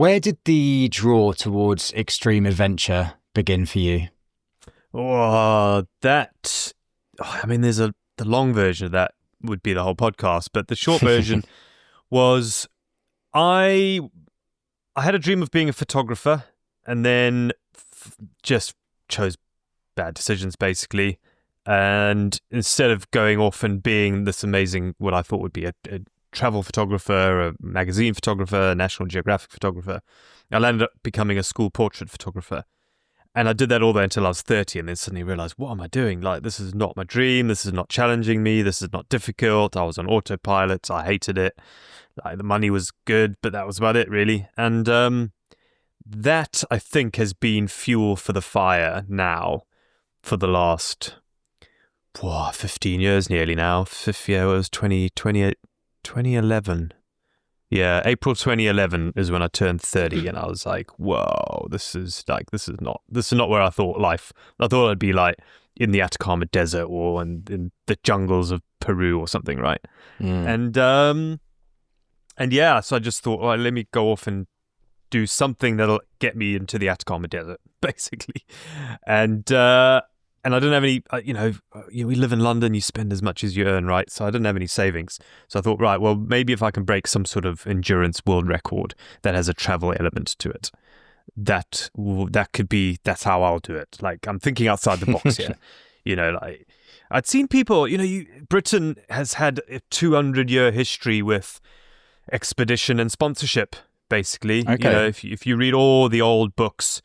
Where did the draw towards extreme adventure begin for you? Oh, that. I mean, the long version of that would be the whole podcast, but the short version was I had a dream of being a photographer, and then just chose bad decisions basically. And instead of going off and being this amazing, what I thought would be a travel photographer, a magazine photographer, a National Geographic photographer, I landed up becoming a school portrait photographer. And I did that all the way until I was 30, and then suddenly realized, what am I doing? Like, this is not my dream. This is not challenging me. This is not difficult. I was on autopilot. I hated it. Like, the money was good, but that was about it, really. And that, I think, has been fuel for the fire now for the last 15 years nearly now. It was 2011. Yeah, April 2011 is when I turned 30, and I was like, whoa, this is not where I thought life. I thought I'd be like in the Atacama Desert or in the jungles of Peru or something, right? And yeah, so I just thought, well, let me go off and do something that'll get me into the Atacama Desert, basically. And I didn't have any, we live in London, you spend as much as you earn, right? So I didn't have any savings. So I thought, right, well, maybe if I can break some sort of endurance world record that has a travel element to it, that's how I'll do it. Like, I'm thinking outside the box here. Like, I'd seen people, Britain has had a 200-year history with expedition and sponsorship, basically. Okay. If you read all the old books,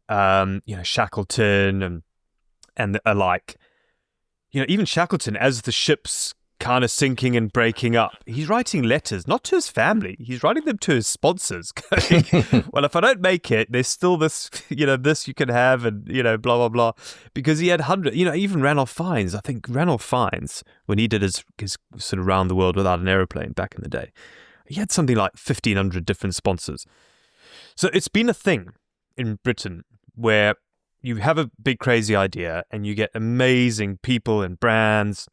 Shackleton and alike, even Shackleton, as the ship's kind of sinking and breaking up, he's writing letters, not to his family, he's writing them to his sponsors, going, well, if I don't make it, there's still this, this you can have, and, blah, blah, blah. Because he had hundreds, even Ranulph Fiennes, when he did his sort of round the world without an aeroplane back in the day, he had something like 1,500 different sponsors. So it's been a thing in Britain where you have a big crazy idea and you get amazing people and brands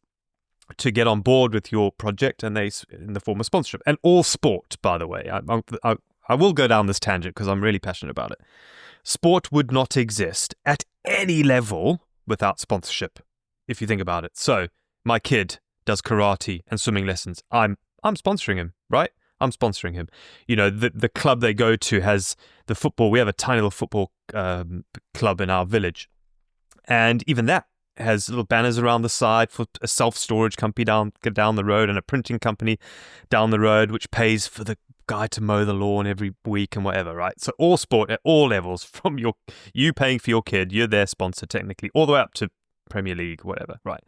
to get on board with your project, and they in the form of sponsorship. And all sport, by the way, I will go down this tangent because I'm really passionate about it. Sport would not exist at any level without sponsorship, if you think about it. So my kid does karate and swimming lessons. I'm sponsoring him, right? I'm sponsoring him. The club they go to has the football. We have a tiny little football club in our village. And even that has little banners around the side for a self-storage company down the road, and a printing company down the road, which pays for the guy to mow the lawn every week and whatever, right? So all sport at all levels, from you paying for your kid, you're their sponsor technically, all the way up to Premier League, whatever, right?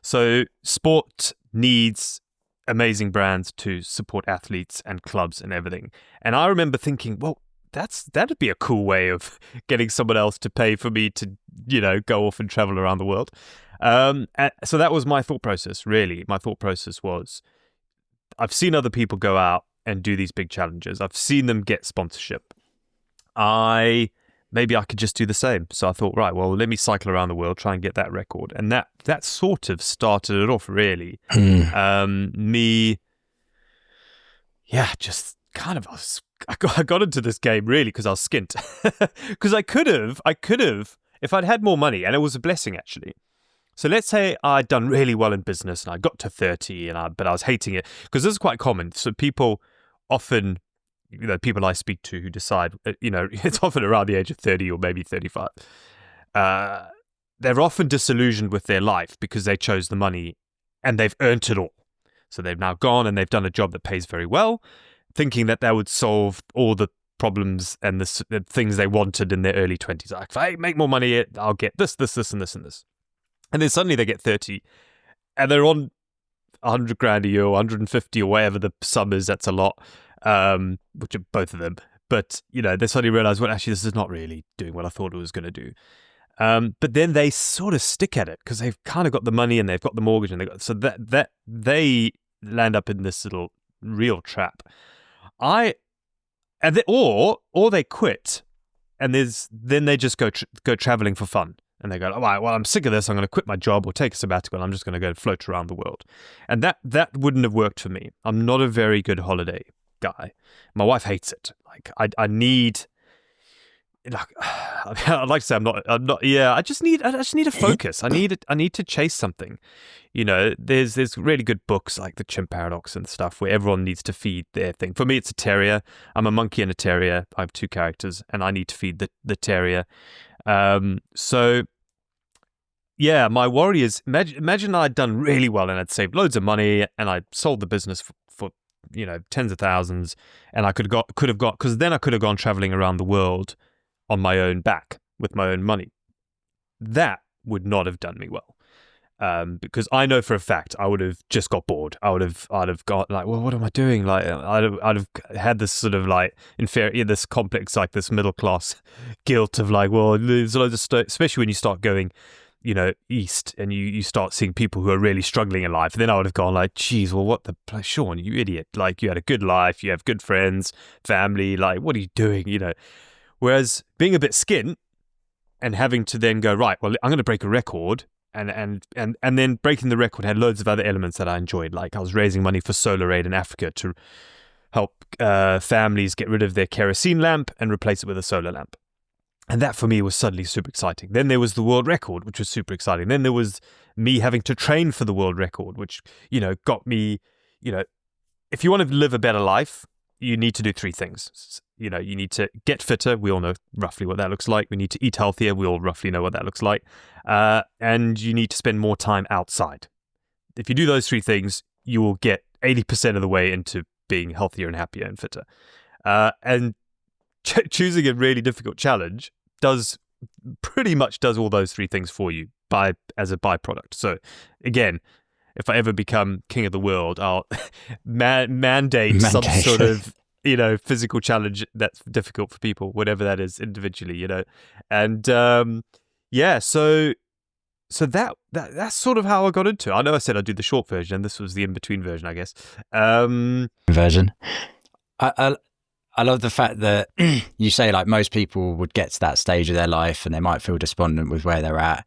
So sport needs amazing brands to support athletes and clubs and everything. And I remember thinking, well, that'd be a cool way of getting someone else to pay for me to, go off and travel around the world. So that was my thought process, really. My thought process was, I've seen other people go out and do these big challenges. I've seen them get sponsorship. Maybe I could just do the same. So I thought, right, well, let me cycle around the world, try and get that record. And that sort of started it off, really. Just kind of, I got into this game really because I was skint. Because I could have, if I'd had more money, and it was a blessing actually. So let's say I'd done really well in business and I got to 30, but I was hating it, because this is quite common. So people often, people I speak to who decide, it's often around the age of 30 or maybe 35. They're often disillusioned with their life because they chose the money and they've earned it all. So they've now gone and they've done a job that pays very well, thinking that would solve all the problems and the things they wanted in their early 20s. Like, if I make more money, I'll get this, this, this, and this, and this. And then suddenly they get 30 and they're on 100 grand a year or 150 or whatever the sum is. That's a lot, which are both of them. But, they suddenly realize, well, actually, this is not really doing what I thought it was going to do. But then they sort of stick at it because they've kind of got the money and they've got the mortgage, and so that they land up in this little real trap. Or they quit, and then they just go traveling for fun, and they go, all right, well, I'm sick of this. I'm going to quit my job or take a sabbatical. And I'm just going to go float around the world, and that wouldn't have worked for me. I'm not a very good holiday guy. My wife hates it. Like I need, like, I'd like to say I'm not. Yeah, I just need a focus. I need to chase something. You know, there's really good books like The Chimp Paradox and stuff where everyone needs to feed their thing. For me, it's a terrier. I'm a monkey and a terrier. I have two characters, and I need to feed the terrier. So yeah, my worry is imagine I'd done really well and I'd saved loads of money and I'd sold the business for you know, tens of thousands, and I could have got because then I could have gone traveling around the world on my own back with my own money. That would not have done me well, because I know for a fact I would have just got bored. I'd have got like, well, what am I doing? Like, I'd have had this sort of like this complex, like this middle class guilt of like, well, there's loads of stuff, especially when you start going, you know, east and you start seeing people who are really struggling in life. Then I would have gone like, geez, well, what the, Sean, you idiot. Like, you had a good life, you have good friends, family, like, what are you doing, you know? Whereas being a bit skint and having to then go, right, well, I'm going to break a record, and then breaking the record had loads of other elements that I enjoyed. Like I was raising money for Solar Aid in Africa to help families get rid of their kerosene lamp and replace it with a solar lamp. And that for me was suddenly super exciting. Then there was the world record, which was super exciting. Then there was me having to train for the world record, which, you know, got me, you know, if you want to live a better life, you need to do three things. You know, you need to get fitter. We all know roughly what that looks like. We need to eat healthier. We all roughly know what that looks like. And you need to spend more time outside. If you do those three things, you will get 80% of the way into being healthier and happier and fitter. And choosing a really difficult challenge pretty much does all those three things for you as a byproduct. So again, if I ever become king of the world, I'll mandate some sort of, you know, physical challenge that's difficult for people, whatever that is individually, you know. And yeah, so that's sort of how I got into it. I know I said I'd do the short version, and this was the in-between version, I guess. Version. I love the fact that you say like most people would get to that stage of their life and they might feel despondent with where they're at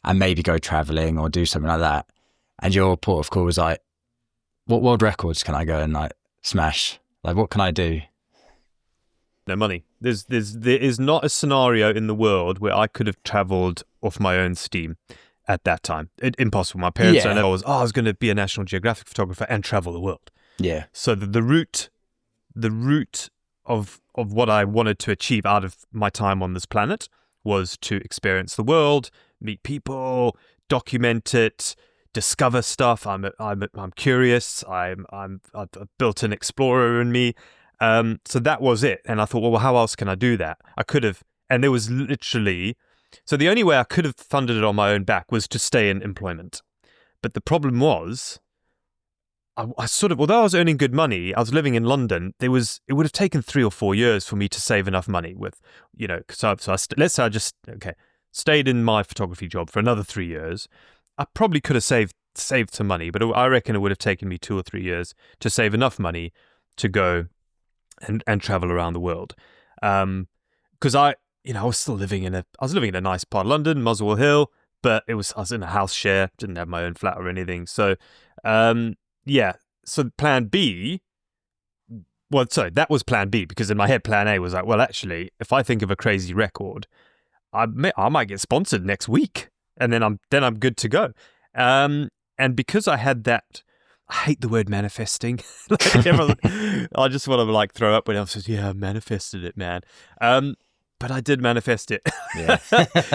and maybe go traveling or do something like that. And your port of call was like, what world records can I go and like smash? Like, what can I do? No money. There is not a scenario in the world where I could have traveled off my own steam at that time. Impossible. My parents don't know I was going to be a National Geographic photographer and travel the world. Yeah. So the route of what I wanted to achieve out of my time on this planet was to experience the world, meet people, document it, discover stuff. I'm curious. I've built an explorer in me. So that was it. And I thought, well, how else can I do that? I could have, and there was literally, so the only way I could have funded it on my own back was to stay in employment. But the problem was, I sort of, although I was earning good money, I was living in London. It would have taken 3 or 4 years for me to save enough money with, you know, let's say I just, stayed in my photography job for another 3 years. I probably could have saved some money, but I reckon it would have taken me 2 or 3 years to save enough money to go and travel around the world. Because I was still living in a nice part of London, Muswell Hill, but I was in a house share, didn't have my own flat or anything. So, yeah. So plan B, that was plan B, because in my head, plan A was like, well, actually, if I think of a crazy record, I might get sponsored next week, and then I'm good to go. And because I had that, I hate the word manifesting. I just want to like throw up when I says, yeah, I manifested it, man. But I did manifest it. Yeah.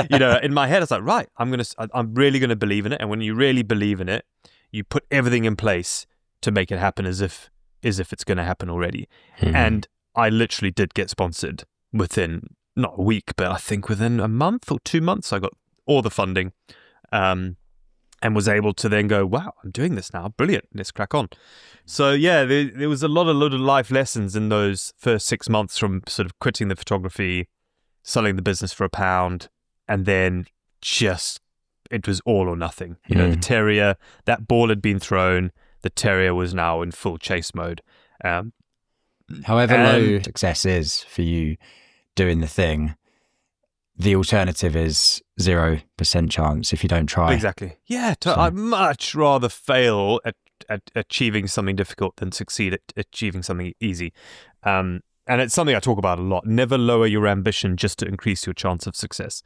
You know, in my head, I was like, right, I'm really gonna believe in it. And when you really believe in it, you put everything in place to make it happen as if it's going to happen already. Mm-hmm. And I literally did get sponsored within not a week, but I think within a month or 2 months, I got all the funding, and was able to then go, wow, I'm doing this now. Brilliant. Let's crack on. So yeah, there was a lot of life lessons in those first 6 months, from sort of quitting the photography, selling the business for £1, and then just, it was all or nothing. You know, the terrier, that ball had been thrown. The terrier was now in full chase mode. However low success is for you doing the thing, the alternative is 0% chance if you don't try. Exactly. Yeah. I'd much rather fail at achieving something difficult than succeed at achieving something easy. And it's something I talk about a lot. Never lower your ambition just to increase your chance of success.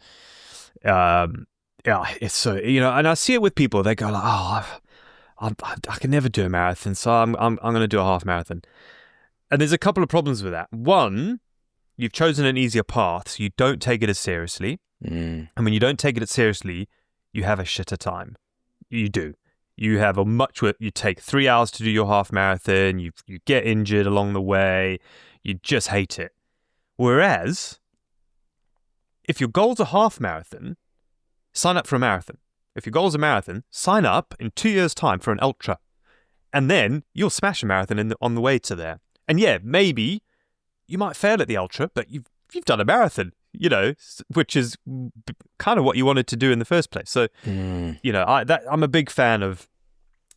It's so, and I see it with people. They go like, I can never do a marathon, so I'm going to do a half marathon. And there's a couple of problems with that. One, you've chosen an easier path, so you don't take it as seriously. And when you don't take it as seriously, you have a shitter time. You do. You have you take 3 hours to do your half marathon, you get injured along the way, you just hate it. Whereas, if your goal's a half marathon, sign up for a marathon. If your goal's a marathon, sign up in 2 years' time for an ultra. And then you'll smash a marathon on the way to there. And yeah, maybe you might fail at the ultra, but you've done a marathon, which is kind of what you wanted to do in the first place. So, I'm a big fan of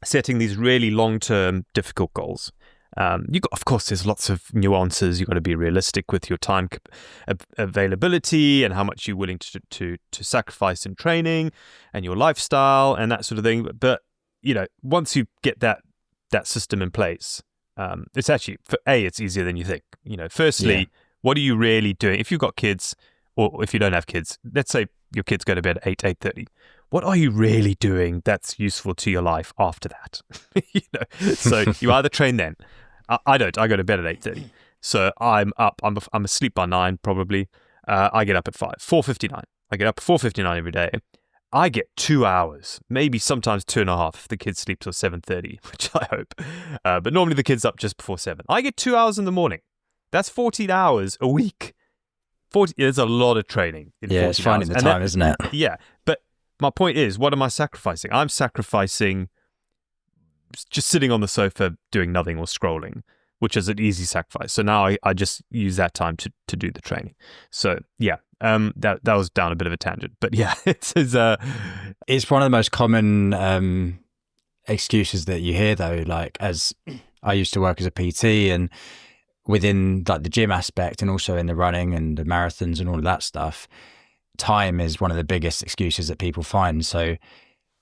setting these really long-term, difficult goals. Of course, there's lots of nuances. You've got to be realistic with your time availability and how much you're willing to sacrifice in training and your lifestyle and that sort of thing. But once you get that system in place, it's actually it's easier than you think. Firstly, what are you really doing? If you've got kids, or if you don't have kids, let's say your kids go to bed at 8:30. What are you really doing that's useful to your life after that? So you either train then. I don't. I go to bed at 8:30. So I'm up. I'm asleep by 9 probably. I get up at 4:59. I get up at 4:59 every day. I get 2 hours, maybe sometimes 2.5 if the kids sleep till 7:30, which I hope. But normally the kids up just before 7. I get 2 hours in the morning. That's 14 hours a week. There's a lot of training. It's finding the time, isn't it? Yeah, but my point is, what am I sacrificing? I'm sacrificing just sitting on the sofa doing nothing or scrolling, which is an easy sacrifice. So now I just use that time to do the training. So yeah, that was down a bit of a tangent, but yeah, it's one of the most common excuses that you hear though. Like, as I used to work as a PT, and within like the gym aspect and also in the running and the marathons and all of that stuff, time is one of the biggest excuses that people find. So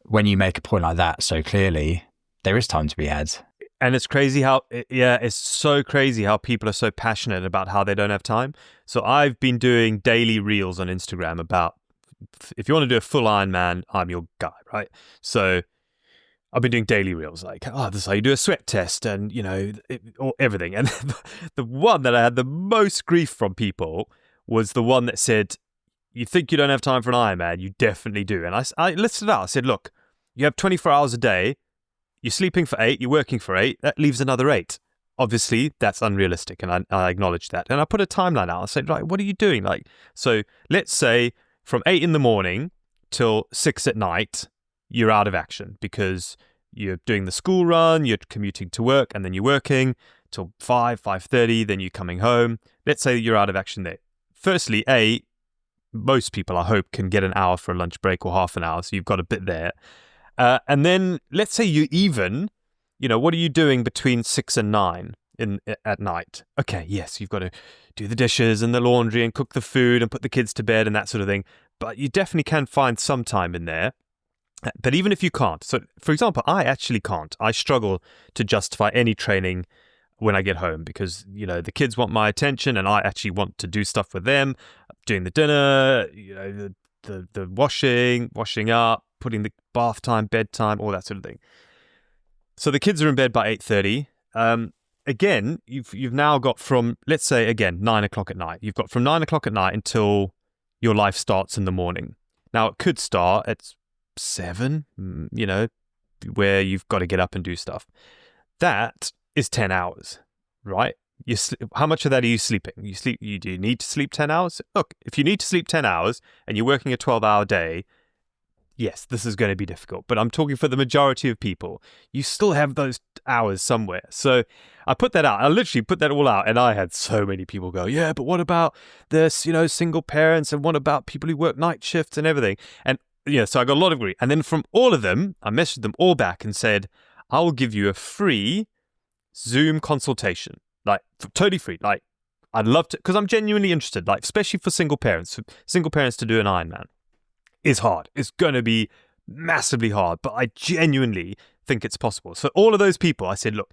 when you make a point like that so clearly, there is time to be had. And it's crazy it's so crazy how people are so passionate about how they don't have time. So I've been doing daily reels on Instagram about, if you want to do a full Ironman, I'm your guy, right? So I've been doing daily reels like, this is how you do a sweat test and, or everything. And the one that I had the most grief from people was the one that said, you think you don't have time for an Ironman, you definitely do. And I listed it out. I said, look, you have 24 hours a day. You're sleeping for 8, you're working for 8, that leaves another 8. Obviously, that's unrealistic, and I acknowledge that. And I put a timeline out. I said, right, what are you doing? So let's say from 8 in the morning till 6 at night, you're out of action because you're doing the school run, you're commuting to work, and then you're working till 5:30, then you're coming home. Let's say you're out of action there. Firstly, most people, I hope, can get an hour for a lunch break or half an hour, so you've got a bit there. And then let's say you even, what are you doing between 6 and 9 at night? Okay, yes, you've got to do the dishes and the laundry and cook the food and put the kids to bed and that sort of thing. But you definitely can find some time in there. But even if you can't, so for example, I actually can't. I struggle to justify any training when I get home because, the kids want my attention and I actually want to do stuff with them, doing the dinner, the washing up, putting the bath time, bedtime, all that sort of thing. So the kids are in bed by 8:30. Again, you've now got from, let's say again, 9 o'clock at night. You've got from 9 o'clock at night until your life starts in the morning. Now it could start at 7, where you've got to get up and do stuff. That is 10 hours, right? How much of that are you sleeping? Do you need to sleep 10 hours? Look, if you need to sleep 10 hours and you're working a 12-hour day, yes, this is going to be difficult. But I'm talking for the majority of people. You still have those hours somewhere. So I put that out. I literally put that all out. And I had so many people go, yeah, but what about this, single parents? And what about people who work night shifts and everything? And, so I got a lot of agree. And then from all of them, I messaged them all back and said, I will give you a free Zoom consultation. Totally free. I'd love to, because I'm genuinely interested, especially for single parents to do an Ironman is hard. It's going to be massively hard, but I genuinely think it's possible. So all of those people, I said, look,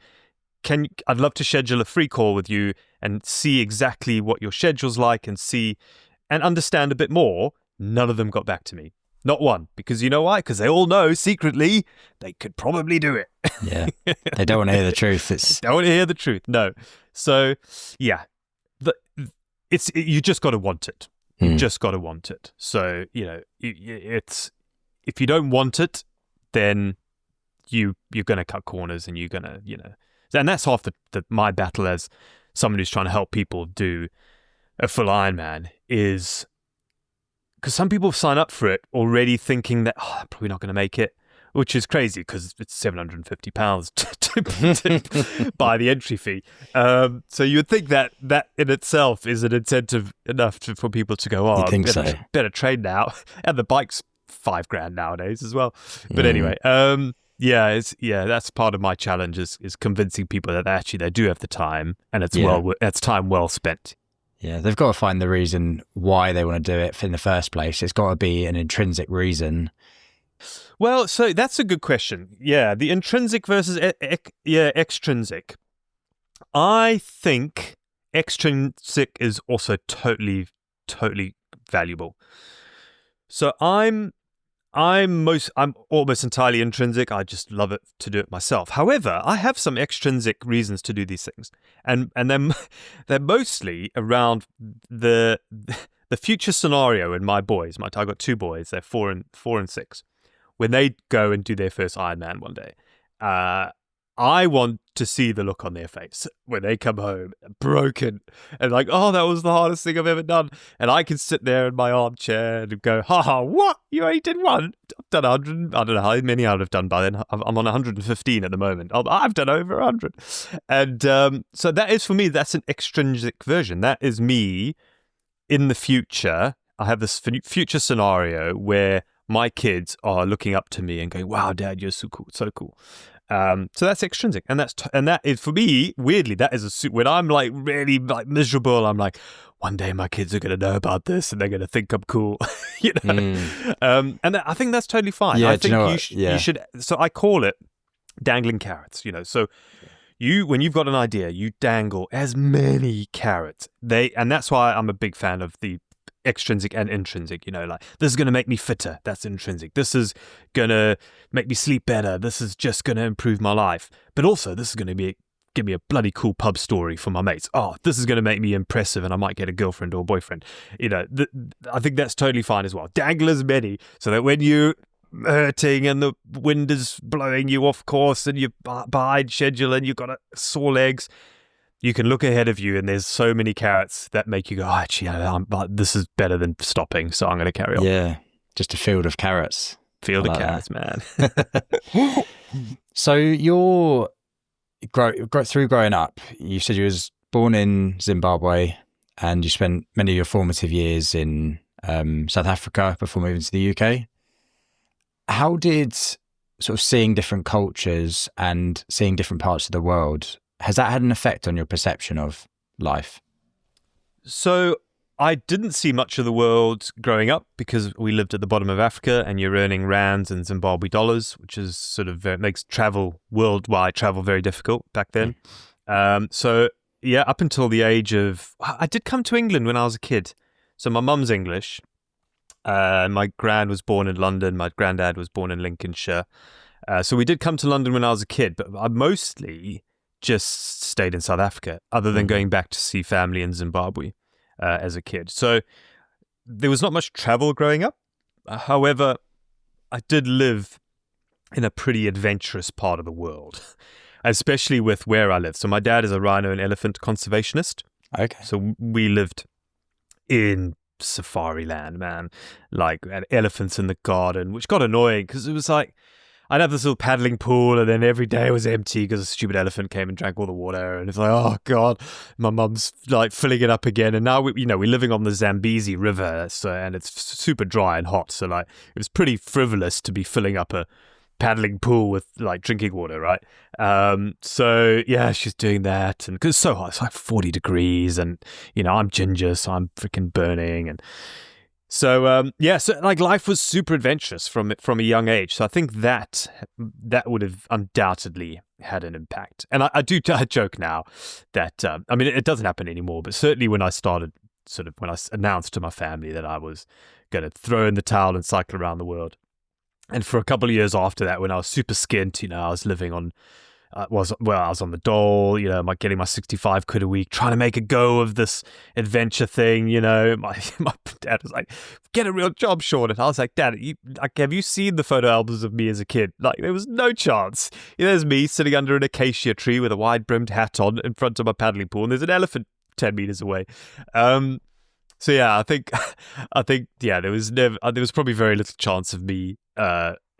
I'd love to schedule a free call with you and see exactly what your schedule's like and understand a bit more. None of them got back to me. Not one. Because you know why? Because they all know secretly they could probably do it. Yeah. They don't want to hear the truth. They don't want to hear the truth. No. So, yeah. You just got to want it. You just got to want it. So, it's if you don't want it, then you're going to cut corners and you're going to, and that's half my battle as someone who's trying to help people do a full Ironman is because some people sign up for it already thinking that, I'm probably not going to make it, which is crazy because it's £750 to buy the entry fee. So you would think that in itself is an incentive enough for people to go, better train now. And the bike's $5,000 nowadays as well. But anyway, that's part of my challenge is convincing people that actually they do have the time and it's time well spent. Yeah, they've got to find the reason why they want to do it in the first place. It's got to be an intrinsic reason. Well, so that's a good question. Yeah, the intrinsic versus extrinsic. I think extrinsic is also totally, totally valuable. So I'm almost entirely intrinsic. I just love it to do it myself. However, I have some extrinsic reasons to do these things, and they're mostly around the future scenario in my boys. I got two boys. They're 4 and 6. When they go and do their first Ironman one day, I want to see the look on their face when they come home broken and like, oh, that was the hardest thing I've ever done. And I can sit there in my armchair and go, what? You only did one? I've done 100. I don't know how many I'd have done by then. I'm on 115 at the moment. I've done over 100. And so that is, for me, that's an extrinsic version. That is me in the future. I have this future scenario where my kids are looking up to me and going, wow, Dad, you're so cool, so cool. So that's extrinsic, and that is, for me, weirdly, that is when I'm like really like miserable, I'm like, one day my kids are going to know about this and they're going to think I'm cool, and I think that's totally fine. Yeah, I think you should. So I call it dangling carrots. So when you've got an idea, you dangle as many carrots. And that's why I'm a big fan of the extrinsic and intrinsic, like this is going to make me fitter, that's intrinsic. This is going to make me sleep better. This is just going to improve my life. But also this is going to give me a bloody cool pub story for my mates. Oh, this is going to make me impressive and I might get a girlfriend or boyfriend. I think that's totally fine as well. Dangle as many so that when you're hurting and the wind is blowing you off course and you're behind schedule and you've got sore legs, you can look ahead of you and there's so many carrots that make you go, actually, this is better than stopping, so I'm going to carry on. Yeah, just a field of carrots. Field of carrots, man. So you're through growing up, you said you was born in Zimbabwe and you spent many of your formative years in South Africa before moving to the UK. How did sort of seeing different cultures and seeing different parts of the world, has that had an effect on your perception of life? So I didn't see much of the world growing up because we lived at the bottom of Africa and you're earning rands and Zimbabwe dollars, which is sort of makes worldwide travel very difficult back then. So yeah, up until the age of, I did come to England when I was a kid. So my mum's English. My gran was born in London. My granddad was born in Lincolnshire. So we did come to London when I was a kid, but I mostly just stayed in South Africa, other than going back to see family in Zimbabwe as a kid. So there was not much travel growing up. However, I did live in a pretty adventurous part of the world, especially with where I live. So my dad is a rhino and elephant conservationist. Okay. So we lived in safari land, man, like elephants in the garden, which got annoying because it was like, I'd have this little paddling pool and then every day it was empty because a stupid elephant came and drank all the water. And it's like, oh God, my mum's like filling it up again. And now, we're living on the Zambezi River, and it's super dry and hot. So like, it was pretty frivolous to be filling up a paddling pool with like drinking water, right? So yeah, she's doing that. And because it's so hot, it's like 40 degrees and, I'm ginger, so I'm freaking burning. And So so like life was super adventurous from a young age. So I think that would have undoubtedly had an impact. And I joke now that I mean it doesn't happen anymore, but certainly when I started, sort of when I announced to my family that I was going to throw in the towel and cycle around the world, and for a couple of years after that, when I was super skint, I was living on. I was on the dole, getting my 65 quid a week, trying to make a go of this adventure thing, My dad was like, "Get a real job, Sean." And I was like, "Dad, have you seen the photo albums of me as a kid? Like, there was no chance. There's me sitting under an acacia tree with a wide-brimmed hat on in front of my paddling pool, and there's an elephant 10 meters away." So yeah, I think there was probably very little chance of me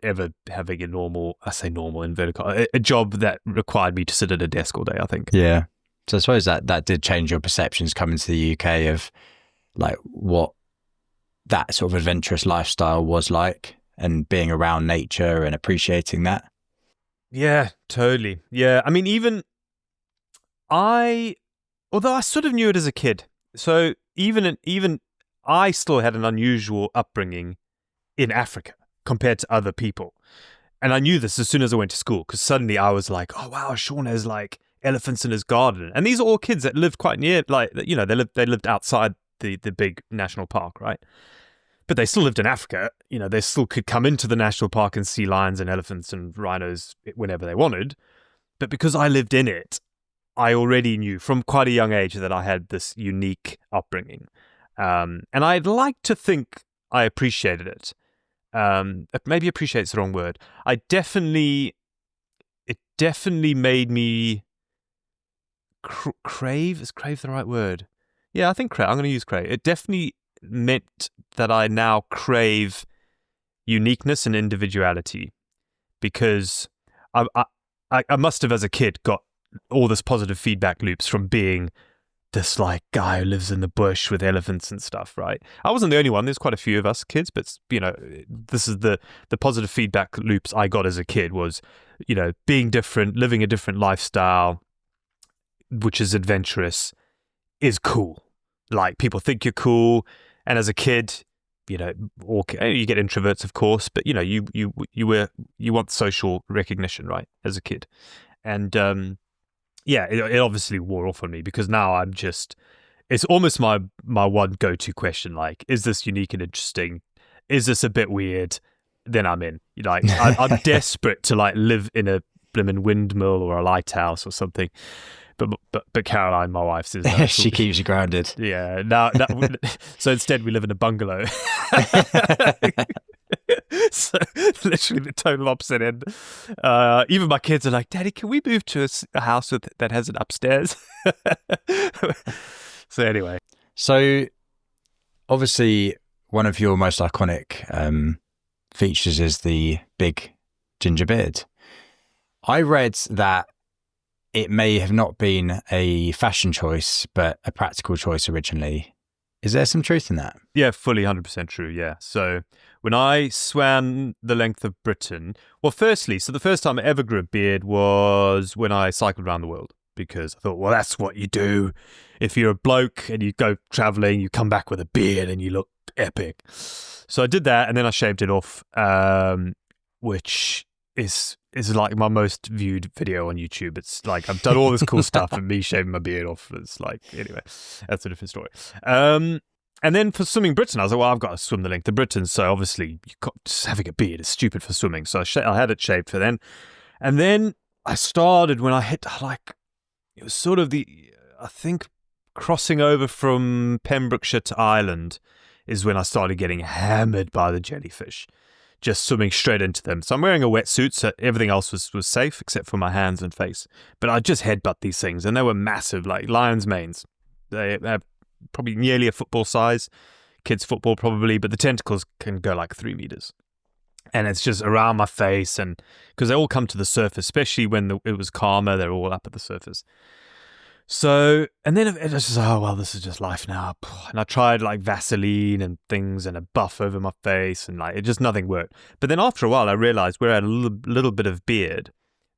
ever having a normal, I say normal in vertical, a job that required me to sit at a desk all day, I think. Yeah. So I suppose that did change your perceptions coming to the UK of like what that sort of adventurous lifestyle was like and being around nature and appreciating that. Yeah, totally. Yeah. I mean, although I sort of knew it as a kid. So even I still had an unusual upbringing in Africa compared to other people. And I knew this as soon as I went to school, because suddenly I was like, oh wow, Sean has like elephants in his garden. And these are all kids that lived quite near, like, they lived outside the big national park, right? But they still lived in Africa. They still could come into the national park and see lions and elephants and rhinos whenever they wanted. But because I lived in it, I already knew from quite a young age that I had this unique upbringing. And I'd like to think I appreciated it. Maybe appreciate's the wrong word. It definitely made me crave. Is crave the right word? Yeah, I think crave. I'm going to use crave. It definitely meant that I now crave uniqueness and individuality, because I must have as a kid got all this positive feedback loops from being this like guy who lives in the bush with elephants and stuff, right? I wasn't the only one. There's quite a few of us kids, but this is the positive feedback loops I got as a kid was, being different, living a different lifestyle, which is adventurous, is cool. Like, people think you're cool, and as a kid, you get introverts, of course, but you want social recognition, right? As a kid, and it obviously wore off on me, because now it's almost my one go-to question. Like, is this unique and interesting? Is this a bit weird? Then I'm in. Like, I'm desperate to like live in a blimmin' windmill or a lighthouse or something. But Caroline, my wife, says no, she keeps you grounded. Yeah. So instead, we live in a bungalow. So literally the total opposite end. Even my kids are like, "Daddy, can we move to a house that has an upstairs?" So anyway. So obviously one of your most iconic features is the big ginger beard. I read that it may have not been a fashion choice, but a practical choice originally. Is there some truth in that? Yeah, fully 100% true, yeah. So when I swam the length of Britain, well, firstly, so the first time I ever grew a beard was when I cycled around the world, because I thought, well, that's what you do. If you're a bloke and you go traveling, you come back with a beard and you look epic. So I did that, and then I shaved it off, which is like my most viewed video on YouTube. It's like I've done all this cool stuff and me shaving my beard off. It's like, anyway, that's a different story. And then for swimming Britain, I was like, well, I've got to swim the length of Britain. So obviously, just having a beard is stupid for swimming. So I had it shaved for then. And then I started when I hit it was sort of I think crossing over from Pembrokeshire to Ireland is when I started getting hammered by the jellyfish. Just swimming straight into them. So I'm wearing a wetsuit, so everything else was safe except for my hands and face. But I just headbutt these things, and they were massive, like lion's manes. They have probably nearly a football size, kids' football probably, but the tentacles can go like 3 meters. And it's just around my face, and because they all come to the surface, especially when it was calmer, they're all up at the surface. So, and then it was just, oh, well, this is just life now. And I tried like Vaseline and things and a buff over my face, and like nothing worked. But then after a while, I realized where I had a little bit of beard,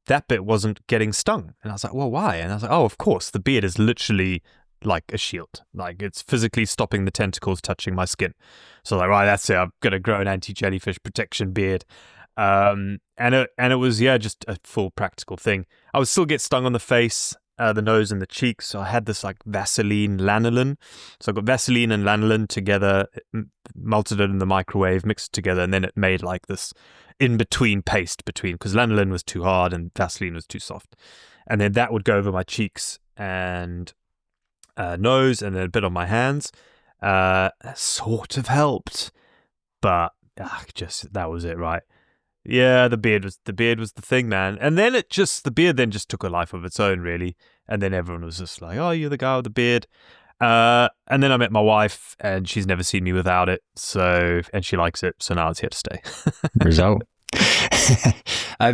that bit wasn't getting stung. And I was like, well, why? And I was like, oh, of course, the beard is literally like a shield. Like it's physically stopping the tentacles touching my skin. So like, right, that's it. I'm gonna grow an anti-jellyfish protection beard. And it was just a full practical thing. I would still get stung on the face, the nose, and the cheeks. So I had this like Vaseline lanolin. So I got Vaseline and lanolin together, melted it in the microwave, mixed it together, and then it made like this in-between paste because lanolin was too hard and Vaseline was too soft. And then that would go over my cheeks and nose, and then a bit on my hands. Sort of helped, but that was it, right? Yeah, the beard was the thing, man. And then the beard then just took a life of its own, really. And then everyone was just like, "Oh, you're the guy with the beard." And then I met my wife, and she's never seen me without it. And she likes it, so now it's here to stay. Result.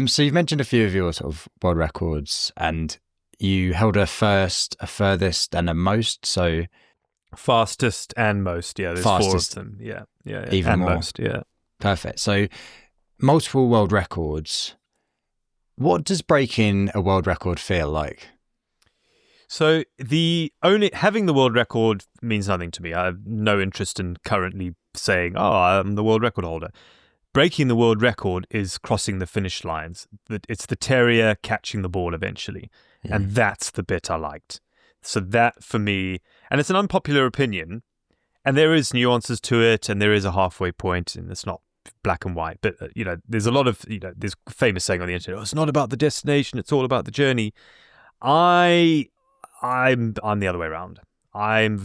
So you've mentioned a few of your sort of world records, and you held a first, a furthest, and a most. So fastest and most, yeah. There's fastest, 4 of them, yeah. Even and more. Most, yeah. Perfect. So multiple world records. What does breaking a world record feel like? So having the world record means nothing to me. I have no interest in currently saying, "Oh, I'm the world record holder." Breaking the world record is crossing the finish lines. It's the terrier catching the ball eventually. And that's the bit I liked. So that for me, and it's an unpopular opinion, and there is nuances to it, and there is a halfway point, and it's not black and white. But, there's a lot of, there's a famous saying on the internet, it's not about the destination, it's all about the journey. I'm the other way around. I'm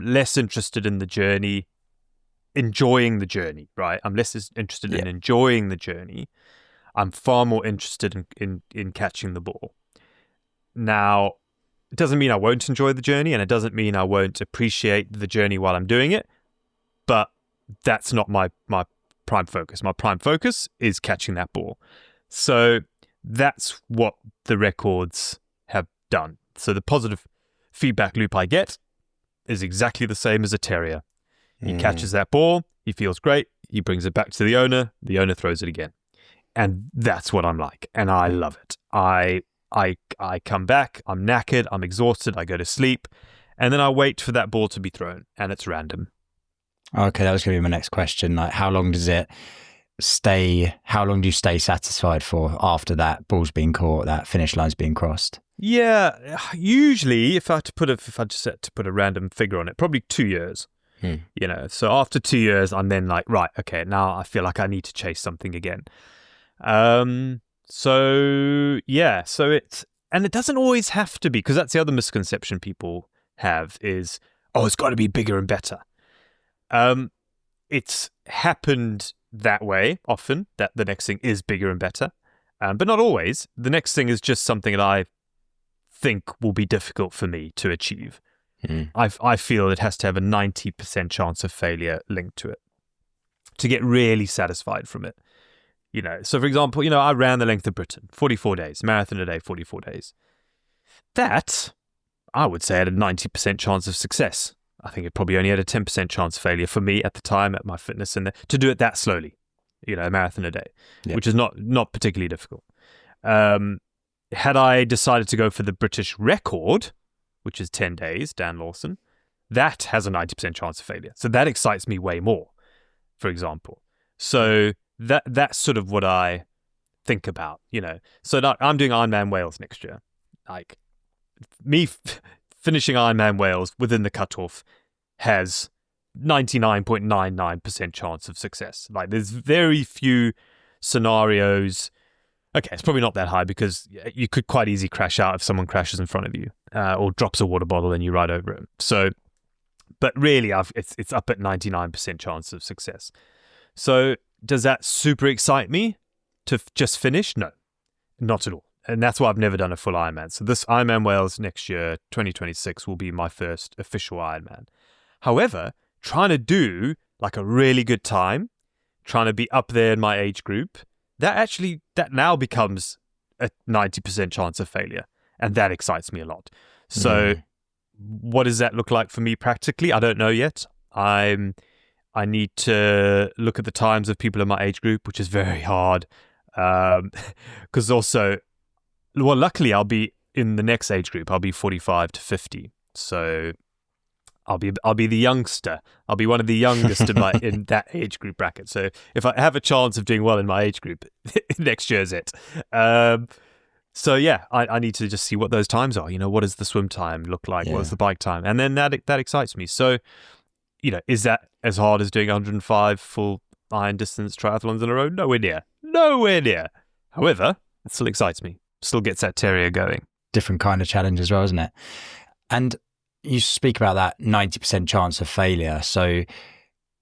less interested in the journey, enjoying the journey, right? I'm less interested in enjoying the journey. I'm far more interested in catching the ball. Now, it doesn't mean I won't enjoy the journey, and it doesn't mean I won't appreciate the journey while I'm doing it, but that's not my prime focus. My prime focus is catching that ball. So that's what the records have done. So the positive feedback loop I get is exactly the same as a terrier. He catches that ball, he feels great, he brings it back to the owner throws it again. And that's what I'm like, and I love it. I come back, I'm knackered, I'm exhausted, I go to sleep, and then I wait for that ball to be thrown, and it's random. Okay, that was going to be my next question. Like, how long do you stay satisfied for after that ball's been caught, that finish line's been crossed? Yeah, usually if I just had to put a random figure on it, probably 2 years. So after 2 years, I'm then like, right, okay, now I feel like I need to chase something again. And it doesn't always have to be, because that's the other misconception people have is, it's got to be bigger and better. It's happened that way often, that the next thing is bigger and better, but not always. The next thing is just something that I think will be difficult for me to achieve. I feel it has to have a 90% chance of failure linked to it to get really satisfied from it. So for example, I ran the length of Britain, 44 days, marathon a day, 44 days. That, I would say, had a 90% chance of success. I think it probably only had a 10% chance of failure for me at the time, at my fitness, and to do it that slowly, a marathon a day, which is not particularly difficult. Had I decided to go for the British record, which is 10 days, Dan Lawson, that has a 90% chance of failure. So that excites me way more, for example. So that's sort of what I think about, So I'm doing Ironman Wales next year. Like, me finishing Ironman Wales within the cutoff has 99.99% chance of success. Like, there's very few scenarios. Okay, it's probably not that high, because you could quite easily crash out if someone crashes in front of you or drops a water bottle and you ride over it. So, but really, it's up at 99% chance of success. So does that super excite me to just finish? No, not at all. And that's why I've never done a full Ironman. So this Ironman Wales next year, 2026, will be my first official Ironman. However, trying to do like a really good time, trying to be up there in my age group, that now becomes a 90% chance of failure. And that excites me a lot. So what does that look like for me practically? I don't know yet. I need to look at the times of people in my age group, which is very hard. Because luckily I'll be in the next age group. I'll be 45 to 50. So I'll be the youngster. I'll be one of the youngest in that age group bracket. So if I have a chance of doing well in my age group, next year's it. So yeah, I need to just see what those times are. What does the swim time look like? Yeah. What does the bike time? And then that excites me. So, is that as hard as doing 105 full iron distance triathlons in a row? Nowhere near. Nowhere near. However, it still excites me. Still gets that terrier going. Different kind of challenge as well, isn't it? And you speak about that 90% chance of failure. So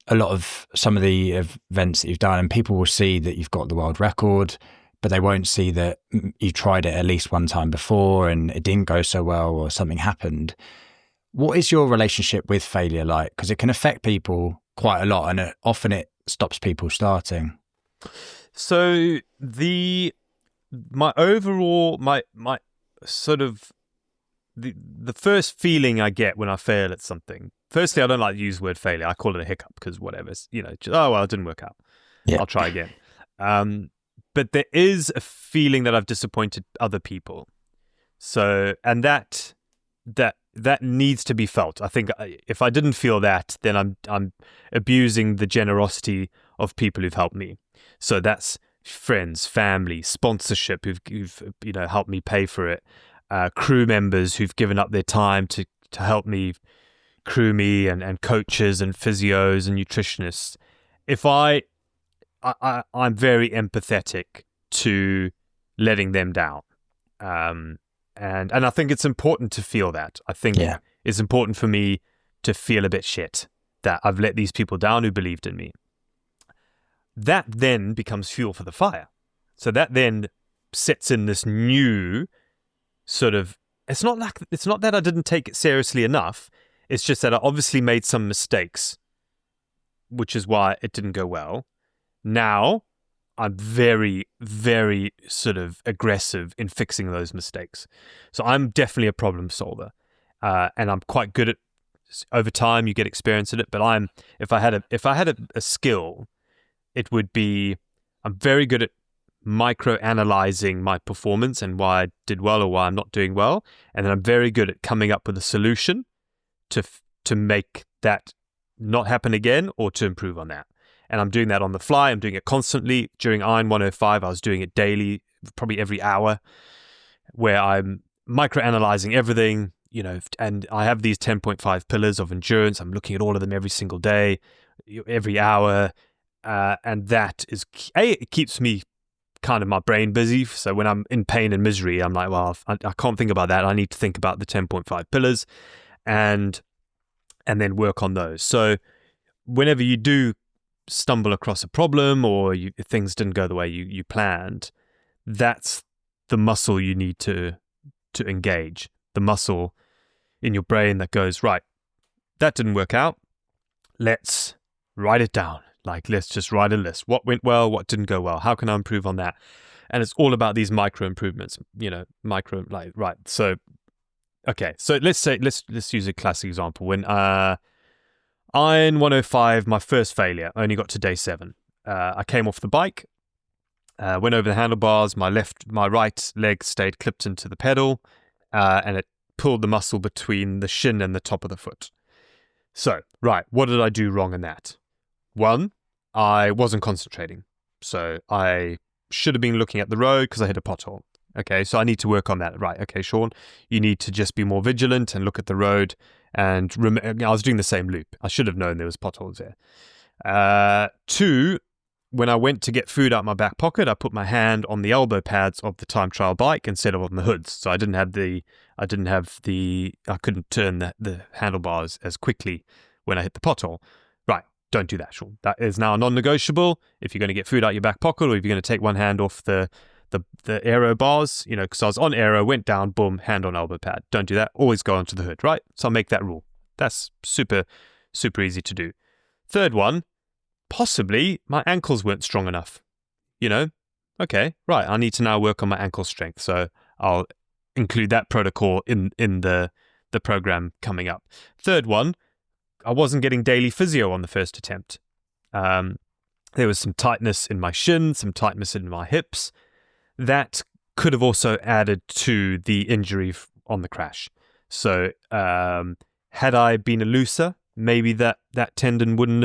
a lot of some of the events that you've done, and people will see that you've got the world record, but they won't see that you tried it at least one time before and it didn't go so well or something happened. What is your relationship with failure like? Because it can affect people quite a lot, and often it stops people starting. So my sort of the first feeling I get when I fail at something. Firstly, I don't like to use the word failure. I call it a hiccup because whatever. It didn't work out. Yeah. I'll try again. But there is a feeling that I've disappointed other people. So, and that needs to be felt. I think if I didn't feel that, then I'm abusing the generosity of people who've helped me. So that's friends, family, sponsorship who've helped me pay for it, crew members who've given up their time to help me crew me, and coaches and physios and nutritionists. If I'm very empathetic to letting them down. And I think it's important to feel that. I think it's important for me to feel a bit shit that I've let these people down who believed in me. That then becomes fuel for the fire. So that then sets in this new sort of, it's not that I didn't take it seriously enough. It's just that I obviously made some mistakes, which is why it didn't go well. Now I'm very, very sort of aggressive in fixing those mistakes. So I'm definitely a problem solver, and I'm quite good at. Over time, you get experience at it. But if I had a skill, it would be I'm very good at micro-analyzing my performance and why I did well or why I'm not doing well, and then I'm very good at coming up with a solution to make that not happen again or to improve on that. And I'm doing that on the fly. I'm doing it constantly. During Iron 105, I was doing it daily, probably every hour, where I'm micro-analyzing everything, and I have these 10.5 pillars of endurance. I'm looking at all of them every single day, every hour. And that is, it keeps me kind of my brain busy. So when I'm in pain and misery, I'm like, well, I can't think about that. I need to think about the 10.5 pillars and then work on those. So whenever you do stumble across a problem or things didn't go the way you planned, that's the muscle you need to engage. The muscle in your brain that goes, right, that didn't work out. Let's write it down. Like, let's just write a list. What went well? What didn't go well? How can I improve on that? And it's all about these micro improvements, right. So, okay. So let's use a classic example. When Iron 105, my first failure, I only got to day 7. I came off the bike, went over the handlebars. My right leg stayed clipped into the pedal, and it pulled the muscle between the shin and the top of the foot. So, right, what did I do wrong in that? 1, I wasn't concentrating. So I should have been looking at the road because I hit a pothole. Okay, so I need to work on that. Right, okay, Sean, you need to just be more vigilant and look at the road. And I was doing the same loop. I should have known there was potholes there. 2, when I went to get food out my back pocket, I put my hand on the elbow pads of the time trial bike instead of on the hoods. So I couldn't turn the handlebars as quickly when I hit the pothole. Right, don't do that, Sean. That is now non-negotiable. If you're going to get food out your back pocket, or if you're going to take one hand off the aero bars, because I was on aero, went down, boom, hand on elbow pad. Don't do that. Always go onto the hood, right? So I'll make that rule. That's super, super easy to do. 3rd one, possibly my ankles weren't strong enough. Okay, right. I need to now work on my ankle strength. So I'll include that protocol in the program coming up. 3rd one, I wasn't getting daily physio on the first attempt. There was some tightness in my shin, some tightness in my hips. That could have also added to the injury on the crash. So had I been a looser, maybe that tendon wouldn't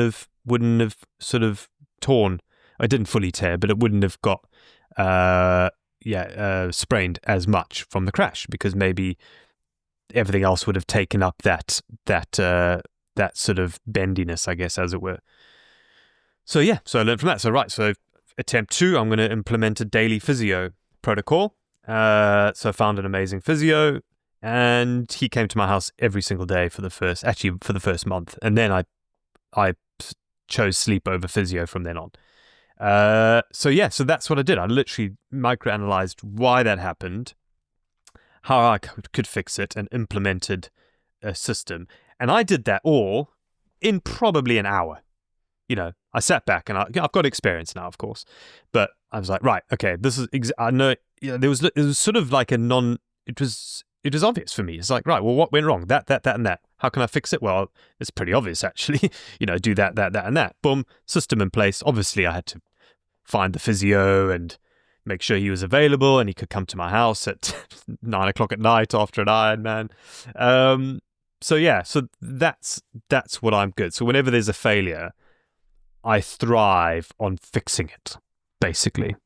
have sort of torn. I didn't fully tear, but it wouldn't have got sprained as much from the crash, because maybe everything else would have taken up that sort of bendiness, I guess, as it were. So I learned from that. So attempt 2, I'm going to implement a daily physio protocol. So I found an amazing physio, and he came to my house every single day for the first month, and then I chose sleep over physio from then on. So that's what I did. I literally micro-analysed why that happened, how I could fix it, and implemented a system. And I did that all in probably an hour. I sat back, and I've got experience now, of course, but I was like, right, okay, this is. I know it was sort of like it was obvious for me. It's like, right, well, what went wrong? That, and that. How can I fix it? Well, it's pretty obvious, actually. Do that, and that. Boom, system in place. Obviously, I had to find the physio and make sure he was available and he could come to my house at 9 o'clock at night after an Ironman. So that's what I'm good. So whenever there's a failure, I thrive on fixing it, basically,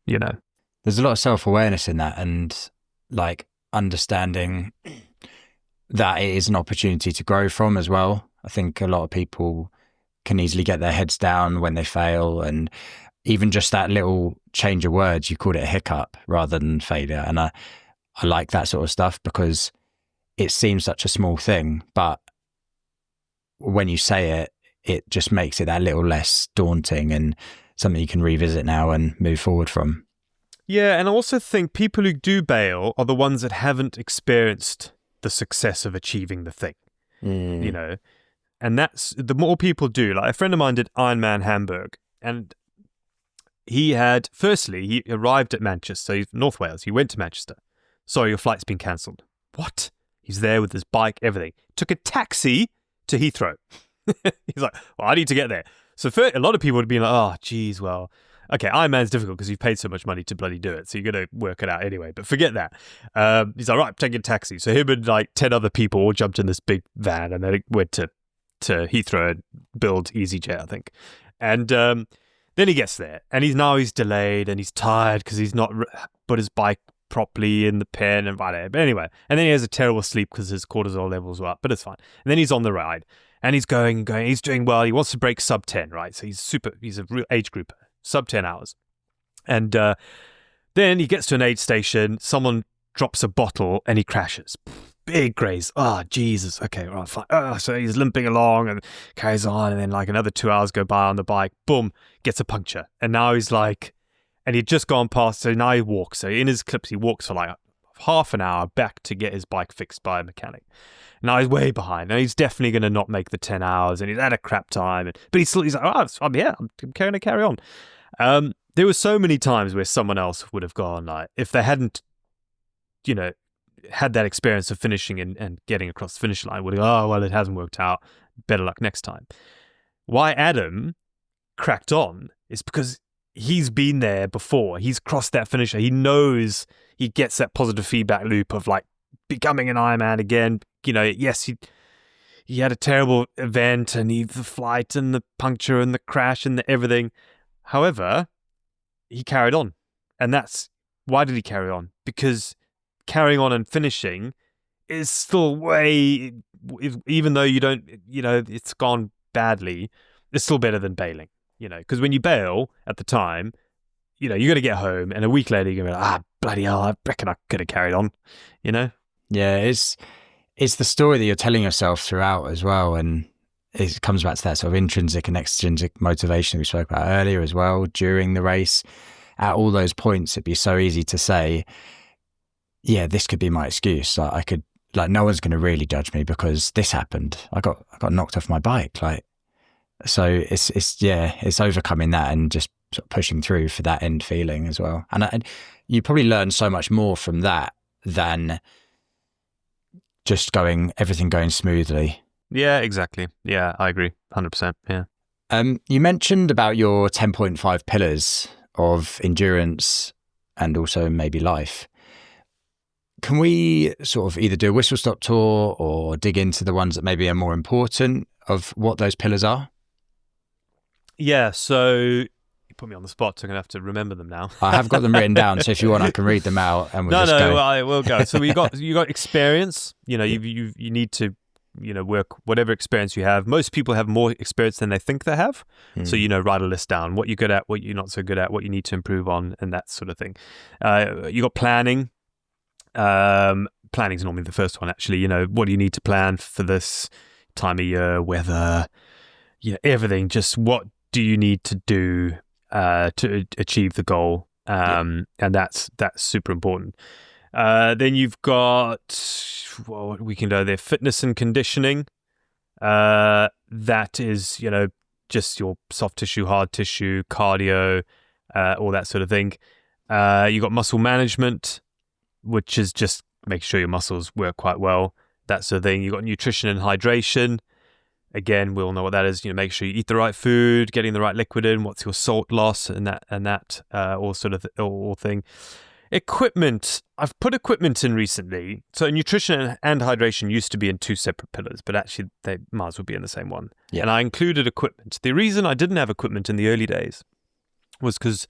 There's a lot of self-awareness in that, and like understanding that it is an opportunity to grow from as well. I think a lot of people can easily get their heads down when they fail, and even just that little change of words, you called it a hiccup rather than failure. And I like that sort of stuff, because it seems such a small thing, but when you say it, it just makes it that little less daunting and something you can revisit now and move forward from. Yeah, and I also think people who do bail are the ones that haven't experienced the success of achieving the thing, and that's the more people do. Like a friend of mine did Ironman Hamburg, and he arrived at Manchester, he's North Wales. He went to Manchester. Sorry, your flight's been cancelled. What? He's there with his bike, everything. Took a taxi to Heathrow. He's like, well, I need to get there. So a lot of people would be like, oh, geez, well, okay, Ironman's difficult because you've paid so much money to bloody do it. So you're going to work it out anyway. But forget that. He's like, right, I'm taking a taxi. So him and like 10 other people all jumped in this big van, and they went to Heathrow and build EasyJet, I think. And then he gets there, and he's delayed, and he's tired because he's not put his bike properly in the pen and whatever. But anyway, and then he has a terrible sleep because his cortisol levels were up, but it's fine. And then he's on the ride, and he's going, he's doing well. He wants to break sub 10, right? So he's a real age grouper, sub 10 hours. And then he gets to an aid station, someone drops a bottle, and he crashes. Big graze. Oh, Jesus. Okay, right, fine. So he's limping along and carries on, and then like another 2 hours go by on the bike. Boom, gets a puncture. And now he's like, and he'd just gone past, so now he walks. So in his clips, he walks for like half an hour back to get his bike fixed by a mechanic. Now he's way behind. Now he's definitely going to not make the 10 hours, and he's had a crap time. But he's like, oh, I'm going to carry on. There were so many times where someone else would have gone, like, if they hadn't, had that experience of finishing and getting across the finish line, would go, oh, well, it hasn't worked out. Better luck next time. Why Adam cracked on is because he's been there before. He's crossed that finisher. He knows, he gets that positive feedback loop of like becoming an Ironman again. Yes, he had a terrible event, and the flight and the puncture and the crash and the everything. However, he carried on. And why did he carry on? Because carrying on and finishing is still way, even though you don't, it's gone badly, it's still better than bailing, because when you bail at the time, you're going to get home, and a week later you're going to be like, bloody hell, I reckon I could have carried on, Yeah, it's the story that you're telling yourself throughout as well. And it comes back to that sort of intrinsic and extrinsic motivation we spoke about earlier as well. During the race, at all those points, it'd be so easy to say, yeah, this could be my excuse. Like no one's going to really judge me because this happened. I got knocked off my bike. So it's overcoming that and just sort of pushing through for that end feeling as well. And you probably learn so much more from that than just everything going smoothly. Yeah, exactly. Yeah, I agree. 100%. Yeah. You mentioned about your 10.5 pillars of endurance and also maybe life. can we sort of either do a whistle-stop tour or dig into the ones that maybe are more important of what those pillars are? Yeah, so you put me on the spot, so I'm going to have to remember them now. I have got them written down, so if you want, I can read them out and we'll just go. Well, I will go. So you got experience. You need to work whatever experience you have. Most people have more experience than they think they have. So write a list down what you're good at, what you're not so good at, what you need to improve on, and that sort of thing. You got planning. Planning is normally the first one, actually. What do you need to plan for this time of year, weather, everything. Just what do you need to do to achieve the goal? And that's super important. Then you've got, we can go there, fitness and conditioning. That is, just your soft tissue, hard tissue, cardio, all that sort of thing. You got muscle management, which is just make sure your muscles work quite well, that sort of thing. You got nutrition and hydration. Again, we all know what that is. Make sure you eat the right food, getting the right liquid in. What's your salt loss and that all sort of all thing. Equipment. I've put equipment in recently. So nutrition and hydration used to be in two separate pillars, but actually they might as well be in the same one. Yeah. And I included equipment. The reason I didn't have equipment in the early days was because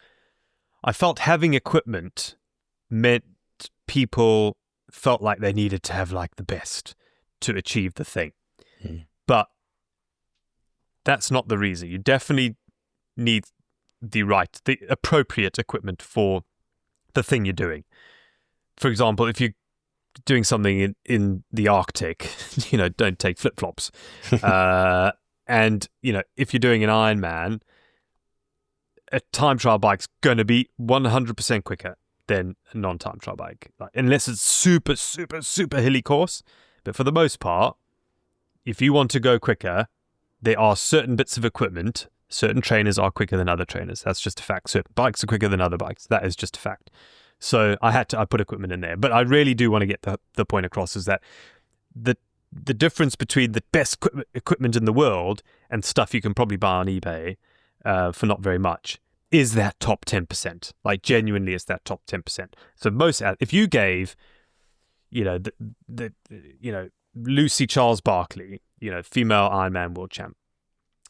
I felt having equipment meant people felt like they needed to have like the best to achieve the thing. But that's not the reason. You definitely need the appropriate equipment for the thing you're doing. For example, if you're doing something in the Arctic, don't take flip-flops. And, if you're doing an Ironman, a time trial bike's going to be 100% quicker than a non-time trial bike. Unless it's super, super, super hilly course. But for the most part, if you want to go quicker, there are certain bits of equipment. Certain trainers are quicker than other trainers. That's just a fact. Certain bikes are quicker than other bikes. That is just a fact. So I put equipment in there. But I really do want to get the point across is that the difference between the best equipment in the world and stuff you can probably buy on eBay for not very much is that top 10%. Like genuinely it's that top 10%. So if you gave, Lucy Charles Barkley, female Ironman world champ,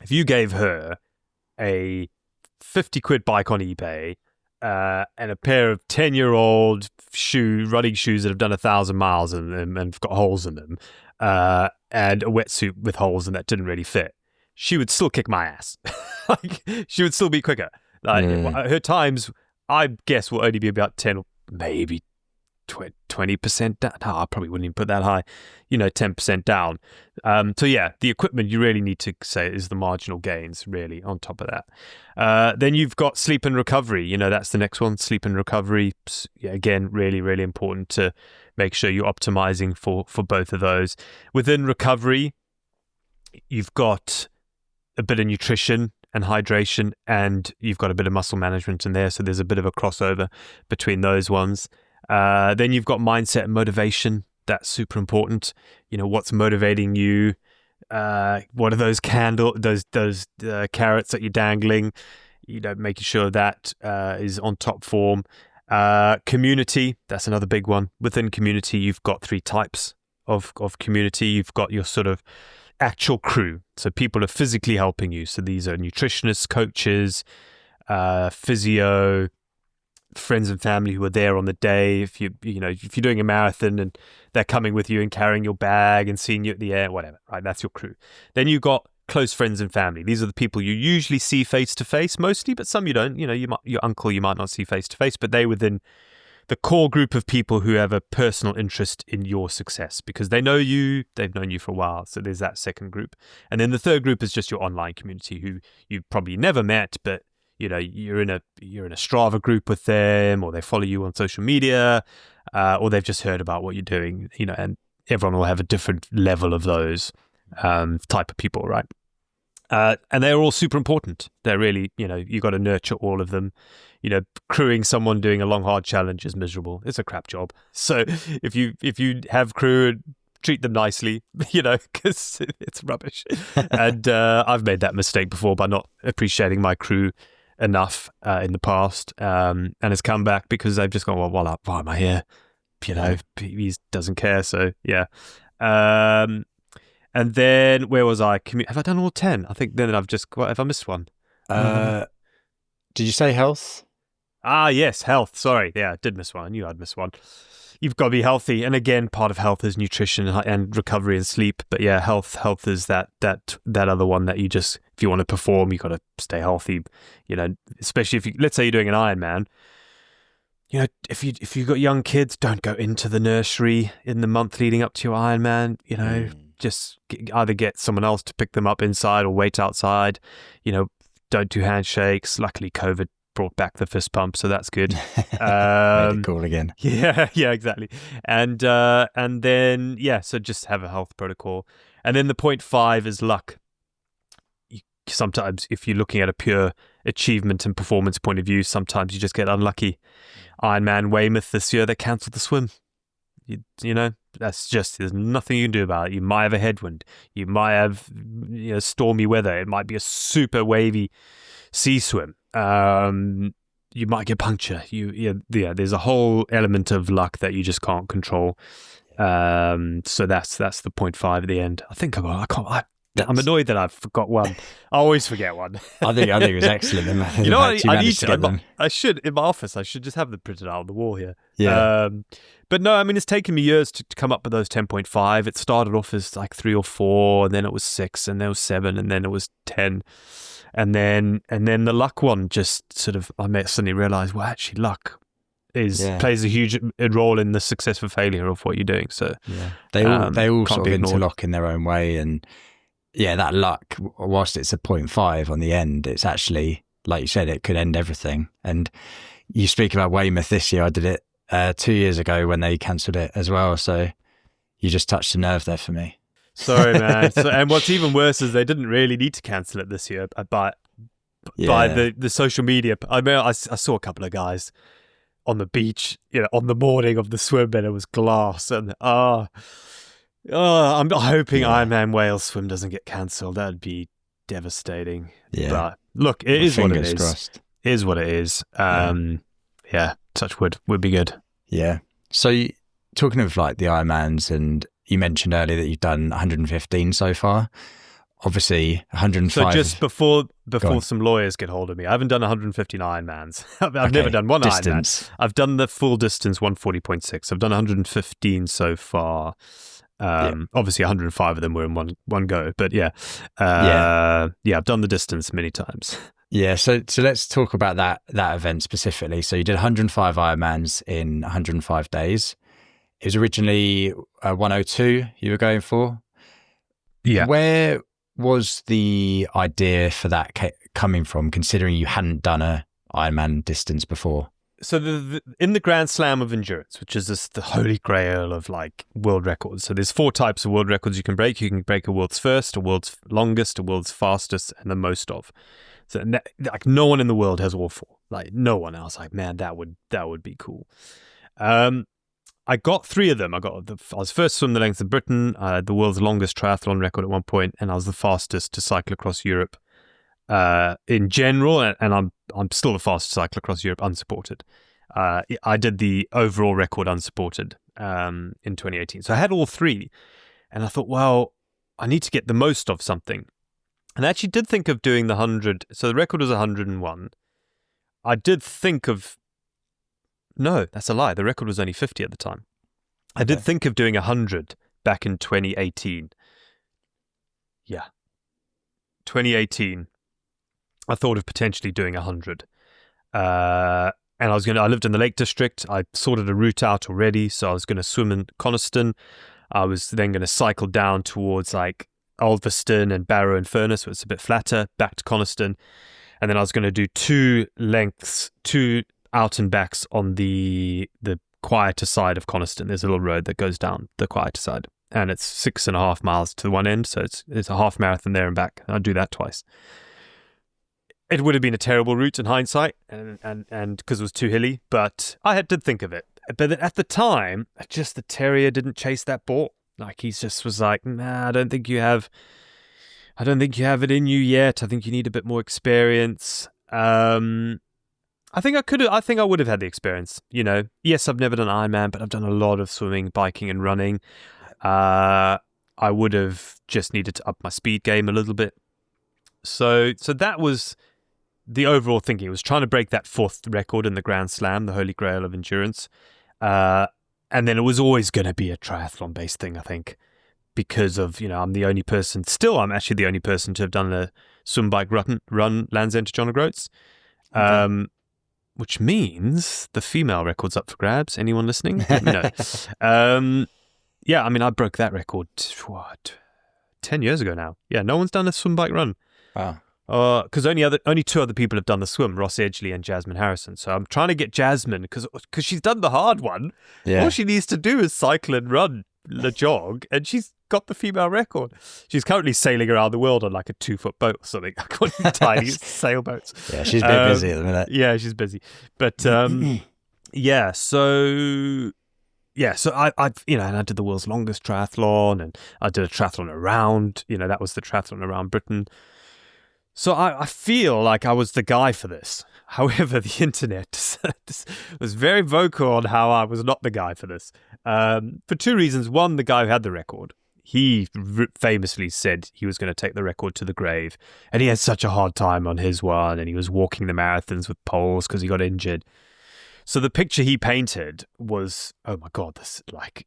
if you gave her a 50 quid bike on eBay and a pair of 10-year-old running shoes that have done 1,000 miles in them and have got holes in them, and a wetsuit with holes and that didn't really fit, she would still kick my ass. She would still be quicker. Her times, I guess, will only be about 10 or maybe 20% down. No, I probably wouldn't even put that high, 10% down. So yeah, the equipment you really need to say is the marginal gains really on top of that. Then you've got sleep and recovery. That's the next one, sleep and recovery. Again, really, really important to make sure you're optimizing for both of those. Within recovery, you've got a bit of nutrition and hydration, and you've got a bit of muscle management in there. So there's a bit of a crossover between those ones. Then you've got mindset and motivation. That's super important. What's motivating you? What are those carrots that you're dangling? Making sure that is on top form. Community. That's another big one. Within community, you've got three types of community. You've got your sort of actual crew. So people are physically helping you. So these are nutritionists, coaches, physio, friends and family who are there on the day. If you're doing a marathon and they're coming with you and carrying your bag and seeing you at the air, whatever, right? That's your crew. Then you've got close friends and family. These are the people you usually see face to face mostly, but some you don't. Your uncle you might not see face to face, but they within the core group of people who have a personal interest in your success because they know you, they've known you for a while. So there's that second group. And then the third group is just your online community who you've probably never met, but you're in a Strava group with them, or they follow you on social media, or they've just heard about what you're doing, and everyone will have a different level of those type of people, right? And they're all super important. They're really, you got to nurture all of them. Crewing someone doing a long, hard challenge is miserable. It's a crap job. So if you have crew, treat them nicely, because it's rubbish. And I've made that mistake before by not appreciating my crew enough in the past, and it's come back because they've just gone, well, why am I here? he doesn't care. So yeah. And then where was I? Have I done all 10? I think then have I missed one? Did you say health? Yes, health. Sorry. Yeah, I did miss one. I knew I'd miss one. You've got to be healthy. And again, part of health is nutrition and recovery and sleep. But yeah, health is that other one that you just, if you want to perform, you got to stay healthy, especially if let's say you're doing an Ironman. If you've got young kids, don't go into the nursery in the month leading up to your Ironman. Just either get someone else to pick them up inside or wait outside. Don't do handshakes. Luckily, COVID brought back the fist pump, so that's good. Made it cool again. Yeah, exactly. And then so just have a health protocol. And then the 0.5 is luck. Sometimes, if you're looking at a pure achievement and performance point of view, sometimes you just get unlucky. Ironman Weymouth this year, they cancelled the swim. That's just, there's nothing you can do about it. You might have a headwind. You might have stormy weather. It might be a super wavy sea swim. You might get puncture. There's a whole element of luck that you just can't control. So that's the 0.5 at the end. I think I'm annoyed that I forgot one. I always forget one. I think it was excellent. You know what? I need to. I should, in my office, I should just have them printed out on the wall here. Yeah. But no, I mean, it's taken me years to come up with those 10.5. It started off as like 3 or 4, and then it was 6, and then it was 7, and then it was 10. And then the luck one just sort of, I suddenly realized, well, actually, luck plays a huge role in the success or failure of what you're doing. So they all sort of interlock in their own way. And that luck, whilst it's a 0.5 on the end, it's actually, like you said, it could end everything. And you speak about Weymouth this year. I did it 2 years ago when they cancelled it as well. So you just touched a nerve there for me. Sorry, man. And what's even worse is they didn't really need to cancel it this year by the social media. I mean, I saw a couple of guys on the beach, on the morning of the swim, and it was glass. And I'm hoping Ironman Wales swim doesn't get cancelled. That'd be devastating. Yeah. But look, it is what it is. Crossed. It is what it is. Touch wood would be good. Yeah. So talking of like the Ironmans, and you mentioned earlier that you've done 115 so far. Obviously, 105. So just before some lawyers get hold of me, I haven't done 115 Ironmans. I've never done one Ironman. I've done the full distance 140.6. I've done 115 so far. Obviously 105 of them were in one go, but I've done the distance many times. Yeah, so let's talk about that event specifically. So you did 105 Ironmans in 105 days. It was originally 102 you were going for. Yeah. Where was the idea for that coming from, considering you hadn't done a Ironman distance before? So in the Grand Slam of Endurance, which is the holy grail of like world records. So there's 4 types of world records you can break. You can break a world's first, a world's longest, a world's fastest, and the most of. So like no one in the world has all 4. Like no one else. Like, man, that would be cool. I got 3 of them. I was first to swim the length of Britain. I had the world's longest triathlon record at one point, and I was the fastest to cycle across Europe in general, and I'm still the fastest cycler across Europe unsupported. I did the overall record unsupported in 2018. So I had all 3, and I thought, well, I need to get the most of something. And I actually did think of doing the 100. So the record was 101. I did think of... No, that's a lie. The record was only 50 at the time. I did think of doing 100 back in 2018. Yeah. 2018. I thought of potentially doing 100. And I lived in the Lake District. I sorted a route out already. So I was going to swim in Coniston. I was then going to cycle down towards like Ulverston and Barrow and Furness, where it's a bit flatter, back to Coniston. And then I was going to do 2 out and backs on the quieter side of Coniston. There's a little road that goes down the quieter side, and it's 6.5 miles to one end. So it's a half marathon there and back. I'd do that twice. It would have been a terrible route in hindsight, and because it was too hilly, but I did think of it. But at the time, just the terrier didn't chase that ball. Like he just was like, nah, I don't think you have it in you yet. I think you need a bit more experience. And I think I would have had the experience. Yes, I've never done Ironman, but I've done a lot of swimming, biking, and running. I would have just needed to up my speed game a little bit. So that was the overall thinking. It was trying to break that 4th record in the Grand Slam, the Holy Grail of endurance. And then it was always going to be a triathlon-based thing, I think, because of, I'm the only person, still I'm actually the only person to have done the swim, bike, run Land's End to John O'Groats. Okay. Which means the female record's up for grabs. Anyone listening? Let me know. Yeah, I mean, I broke that record, 10 years ago now. Yeah, no one's done a swim, bike, run. Wow. Because only 2 other people have done the swim, Ross Edgley and Jasmine Harrison. So I'm trying to get Jasmine, because she's done the hard one. Yeah. All she needs to do is cycle and run the jog, and she's got the female record. She's currently sailing around the world on like a 2-foot boat or something. One of the tiny sailboats. Yeah, she's a bit busy at the minute. Yeah, she's busy. But yeah, so I and I did the world's longest triathlon, and I did a triathlon around, that was the triathlon around Britain. So I feel like I was the guy for this. However, the internet was very vocal on how I was not the guy for this. For 2 reasons. One, the guy who had the record, he famously said he was going to take the record to the grave. And he had such a hard time on his one, and he was walking the marathons with poles because he got injured. So the picture he painted was, oh my God,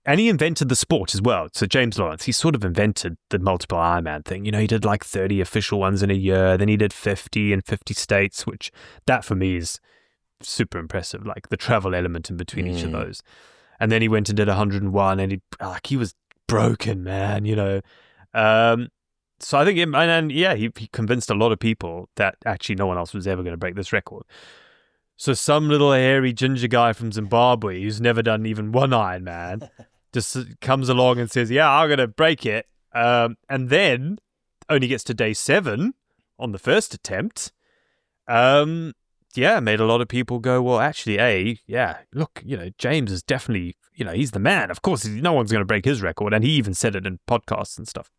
and he invented the sport as well. So James Lawrence, he sort of invented the multiple Ironman thing. He did like 30 official ones in a year. Then he did 50 in 50 states, which that for me is super impressive. Like the travel element in between each of those. And then he went and did 101, and he was broken, man, So I think, he convinced a lot of people that actually no one else was ever going to break this record. So some little hairy ginger guy from Zimbabwe who's never done even one Ironman just comes along and says, yeah, I'm going to break it. And then only gets to day 7 on the first attempt. Made a lot of people go, well, actually, look, James is definitely, he's the man. Of course, no one's going to break his record. And he even said it in podcasts and stuff.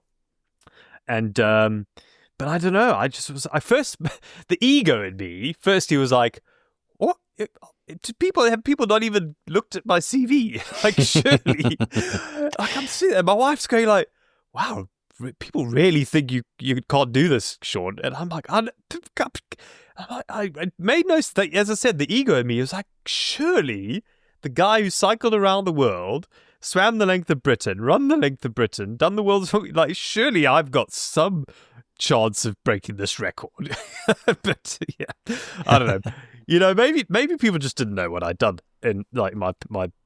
And, but I don't know. The ego in me, first he was like, what? Have people not even looked at my CV? Like, surely. Like, I'm sitting there, my wife's going like, wow, people really think you can't do this, Sean. And I'm like, I made no mistake. As I said, the ego in me was like, surely the guy who cycled around the world, swam the length of Britain, run the length of Britain, done the world's, like, surely I've got some chance of breaking this record. But yeah, I don't know. Maybe people just didn't know what I'd done in like my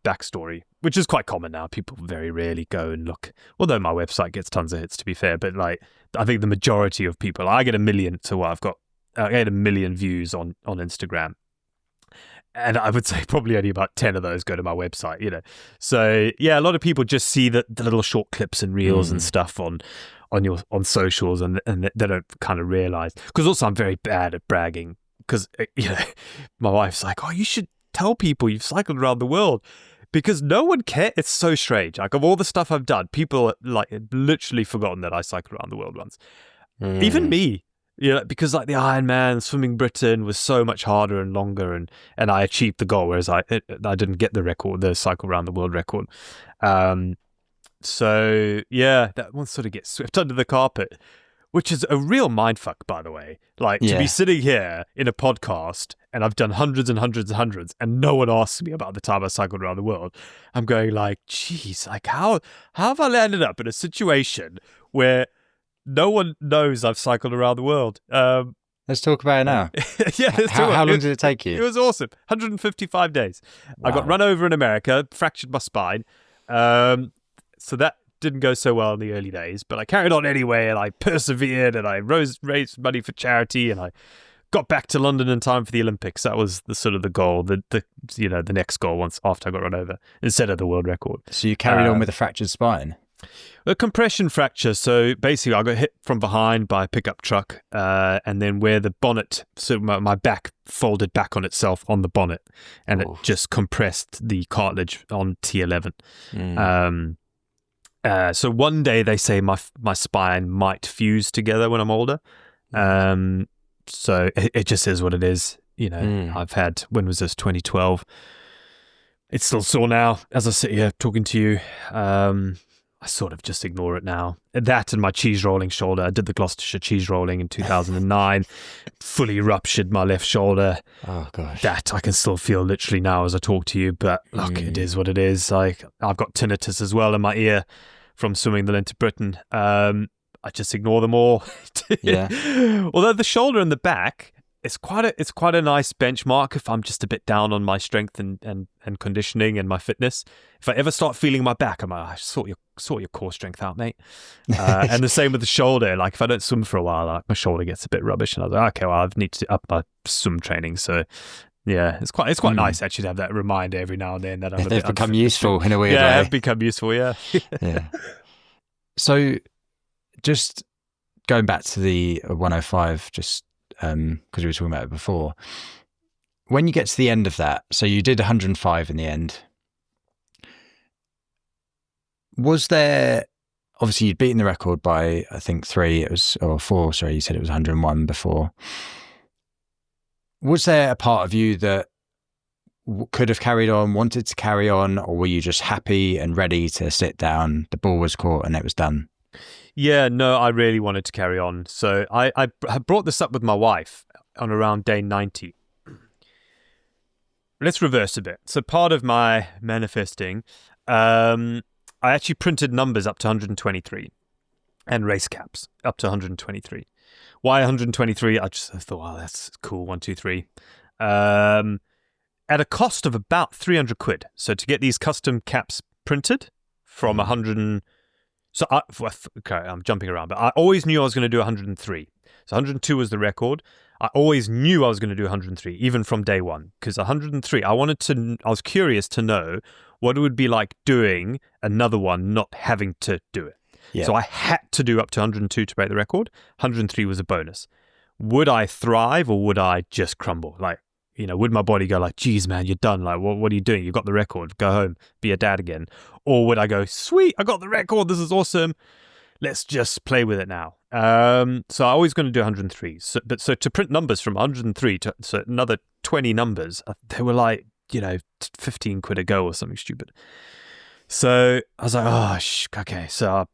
backstory, which is quite common now. People very rarely go and look, although my website gets tons of hits, to be fair. But like, I think the majority of people, I get 1 million to what I've got. I get 1 million views on Instagram. And I would say probably only about 10 of those go to my website, So yeah, a lot of people just see the little short clips and reels and stuff on socials, and they don't kind of realize. Because also I'm very bad at bragging. Because my wife's like, oh, you should tell people you've cycled around the world, because no one cares. It's so strange. Like, of all the stuff I've done, people like literally forgotten that I cycled around the world once. Even me. Because like the Ironman, swimming Britain was so much harder and longer, and I achieved the goal, whereas I didn't get the cycle around the world record. So yeah, that one sort of gets swept under the carpet, which is a real mindfuck, by the way. Like, to be sitting here in a podcast, and I've done hundreds and hundreds and hundreds, and no one asks me about the time I cycled around the world. I'm going like, geez, like how have I landed up in a situation where no one knows I've cycled around the world? Let's talk about it now. Yeah, how long did it take you? It was awesome. 155 days. Wow. I got run over in America, fractured my spine. So that didn't go so well in the early days, but I carried on anyway, and I persevered, and I raised money for charity, and I got back to London in time for the Olympics. That was the sort of the goal, the next goal once after I got run over, instead of the world record. So you carried on with a fractured spine? A compression fracture. So basically I got hit from behind by a pickup truck, and then where the bonnet, so my back folded back on itself on the bonnet, and it just compressed the cartilage on T11. So one day they say my spine might fuse together when I'm older. So it just is what it is. I've had, when was this, 2012? It's still sore now as I sit here talking to you. I sort of just ignore it now. That and my cheese rolling shoulder. I did the Gloucestershire cheese rolling in 2009. Fully ruptured my left shoulder. Oh, gosh. That I can still feel literally now as I talk to you. But look, it is what it is. I've got tinnitus as well in my ear from swimming the Lent of Britain. I just ignore them all. Yeah. Although the shoulder and the back, it's quite a nice benchmark if I'm just a bit down on my strength and conditioning and my fitness. If I ever start feeling my back, I'm like, sort your core strength out, mate. And the same with the shoulder. Like if I don't swim for a while, like my shoulder gets a bit rubbish, and I was like, okay, well, I need to up my swim training. So yeah, it's quite nice actually to have that reminder every now and then that they've become useful in a weird way. Yeah, have become useful. Yeah. Yeah. So just going back to the 105, just because we were talking about it before, when you get to the end of that, so you did 105 in the end, was there, obviously you'd beaten the record by I think 3, or 4, sorry, you said it was 101 before. Was there a part of you that could have carried on, wanted to carry on, or were you just happy and ready to sit down, the ball was caught and it was done? Yeah, no, I really wanted to carry on. So I brought this up with my wife on around day 90. Let's reverse a bit. So part of my manifesting, I actually printed numbers up to 123 and race caps up to 123. Why 123? I thought, wow, that's cool, 1, 2, 3. At a cost of about 300 quid. So to get these custom caps printed from 100... So, I'm jumping around, but I always knew I was going to do 103. So 102 was the record. I always knew I was going to do 103, even from day one, because 103, I was curious to know what it would be like doing another one, not having to do it. Yeah. So I had to do up to 102 to break the record. 103 was a bonus. Would I thrive or would I just crumble? Like, would my body go like, geez, man, you're done. Like, what are you doing? You got the record. Go home. Be a dad again. Or would I go, sweet, I got the record. This is awesome. Let's just play with it now. So I always going to do 103. So to print numbers from 103 to another 20 numbers, they were like, 15 quid a go or something stupid. So I was like, oh, okay. So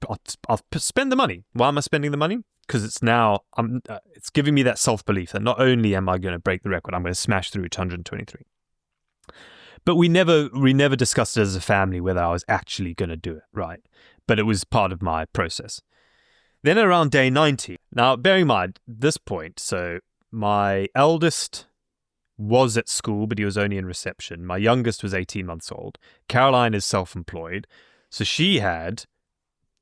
I'll spend the money. Why am I spending the money? Because it's now, it's giving me that self-belief that not only am I going to break the record, I'm going to smash through to 123. But we never discussed it as a family whether I was actually going to do it, right? But it was part of my process. Then around day 90, now bearing in mind this point, so my eldest was at school, but he was only in reception. My youngest was 18 months old. Caroline is self-employed, so she had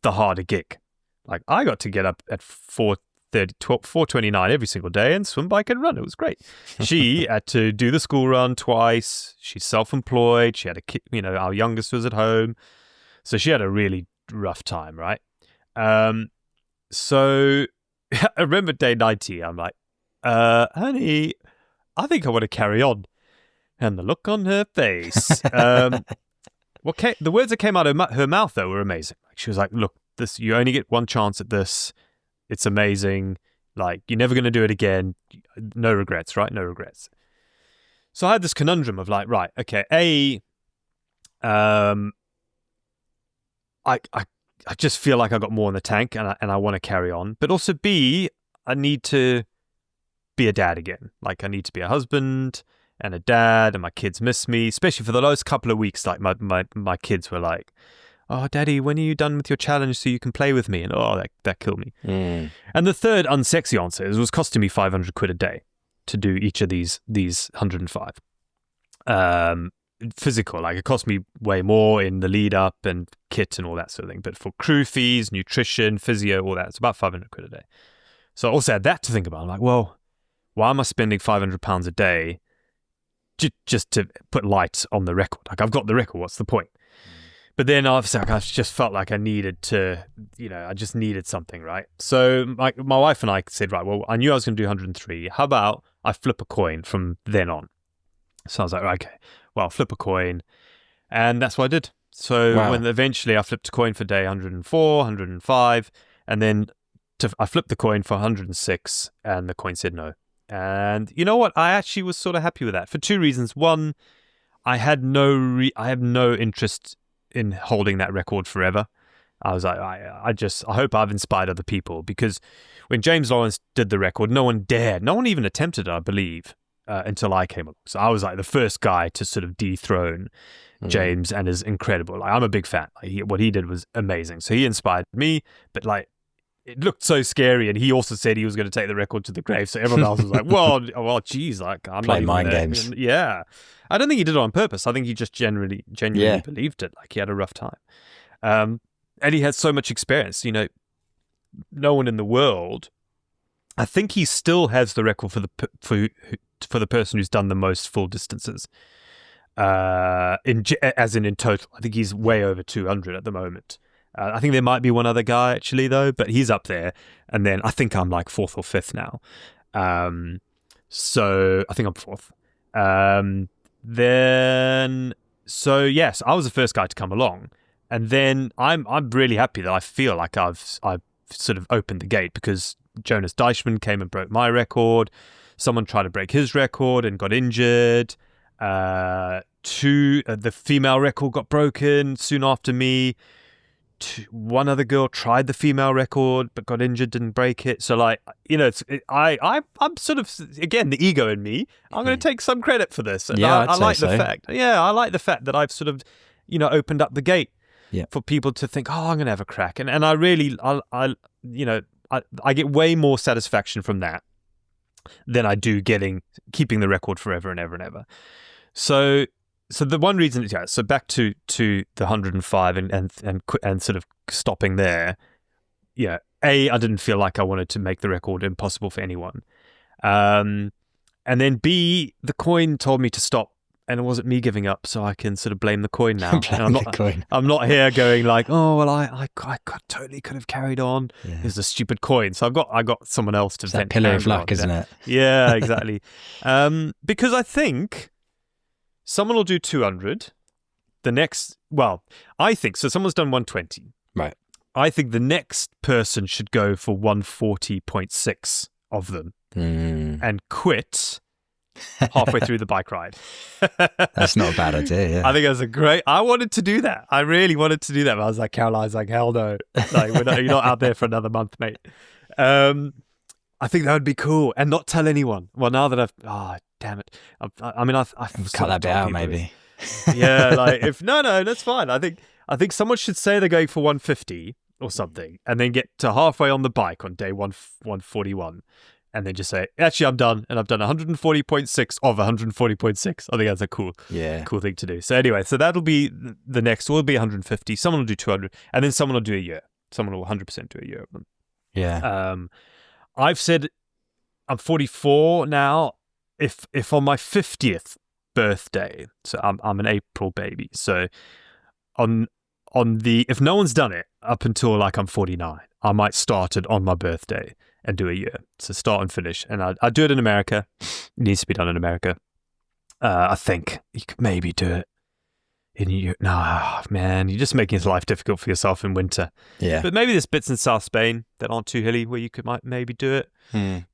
the harder gig. Like, I got to get up at 4:29 every single day and swim, bike, and run. It was great. She had to do the school run twice. She's self-employed. She had a kid, our youngest was at home. So she had a really rough time, right? So I remember day 90, I'm like, honey, I think I want to carry on. And the look on her face. The words that came out of her mouth, though, were amazing. She was like, look, you only get one chance at this. It's amazing. Like, you're never going to do it again. No regrets, right? No regrets. So I had this conundrum of like, right, okay, I just feel like I got more in the tank and I want to carry on. But also B, I need to be a dad again. Like, I need to be a husband and a dad, and my kids miss me, especially for the last couple of weeks. Like, my kids were like, oh, Daddy, when are you done with your challenge so you can play with me? And that killed me. And the third unsexy answer was costing me 500 quid a day to do each of these 105. Physical, like it cost me way more in the lead up and kit and all that sort of thing. But for crew fees, nutrition, physio, all that, it's about 500 quid a day. So I also had that to think about. I'm like, well, why am I spending £500 a day just to put lights on the record? Like, I've got the record. What's the point? But then I just felt like I needed to, I just needed something, right? So my wife and I said, right, well, I knew I was going to do 103. How about I flip a coin from then on? So I was like, okay, well, I'll flip a coin. And that's what I did. So when eventually I flipped a coin for day 104, 105, and then I flipped the coin for 106, and the coin said no. And you know what? I actually was sort of happy with that for two reasons. One, I have no interest in holding that record forever. I was like, I hope I've inspired other people, because when James Lawrence did the record, no one even attempted it, I believe, until I came along. So I was like the first guy to sort of dethrone James, and is incredible. Like, I'm a big fan. Like, what he did was amazing. So he inspired me, but like, it looked so scary, and he also said he was going to take the record to the grave. So everyone else was like, well, geez, like, I'm Play not mind games. Yeah. I don't think he did it on purpose. I think he just genuinely believed it. Like, he had a rough time. And he had so much experience. You know, no one in the world. I think he still has the record for the person who's done the most full distances. In total, I think he's way over 200 at the moment. I think there might be one other guy actually though, but he's up there. And then I think I'm like fourth or fifth now. So I think I'm fourth. So yes, I was the first guy to come along. And then I'm really happy that I feel like I've sort of opened the gate, because Jonas Deichmann came and broke my record. Someone tried to break his record and got injured. The female record got broken soon after me. One other girl tried the female record but got injured, didn't break it. So like, you know, I'm sort of, again, the ego in me, I'm going to take some credit for this. And yeah, I like the fact. Yeah, I like the fact that I've sort of, you know, opened up the gate for people to think, oh, I'm going to have a crack. And I really, I get way more satisfaction from that than I do keeping the record forever and ever and ever. So the one reason, so back to the 105 and sort of stopping there. Yeah, I didn't feel like I wanted to make the record impossible for anyone. And then B, the coin told me to stop, and it wasn't me giving up, so I can sort of blame the coin now. I'm not here going like, oh well, I totally could have carried on. Yeah. It's a stupid coin, so I got someone else to vent. That pillar of luck, isn't it? Yeah, exactly. Because I think someone will do 200. I think so. Someone's done 120. Right. I think the next person should go for 140.6 of them and quit halfway through the bike ride. That's not a bad idea, yeah. I think that's I wanted to do that. I really wanted to do that. But I was like, Caroline's like, hell no. Like, you're not out there for another month, mate. I think that would be cool. And not tell anyone. Well, now that damn it. I've cut that bit out, maybe. Yeah, like, no, that's fine. I think someone should say they're going for 150 or something, and then get to halfway on the bike on day 141. And then just say, actually, I'm done. And I've done 140.6 of 140.6. I think that's a cool thing to do. So anyway, so that'll be the next. Will be 150. Someone will do 200. And then someone will do a year. Someone will 100% do a year of them. Yeah. I've said I'm 44 now. If on my 50th birthday, so I'm an April baby. So if no one's done it up until like I'm 49, I might start it on my birthday and do a year. So start and finish. And I do it in America. It needs to be done in America. I think you could maybe do it in Europe. No, man, you're just making his life difficult for yourself in winter. Yeah. But maybe there's bits in South Spain that aren't too hilly where you might maybe do it.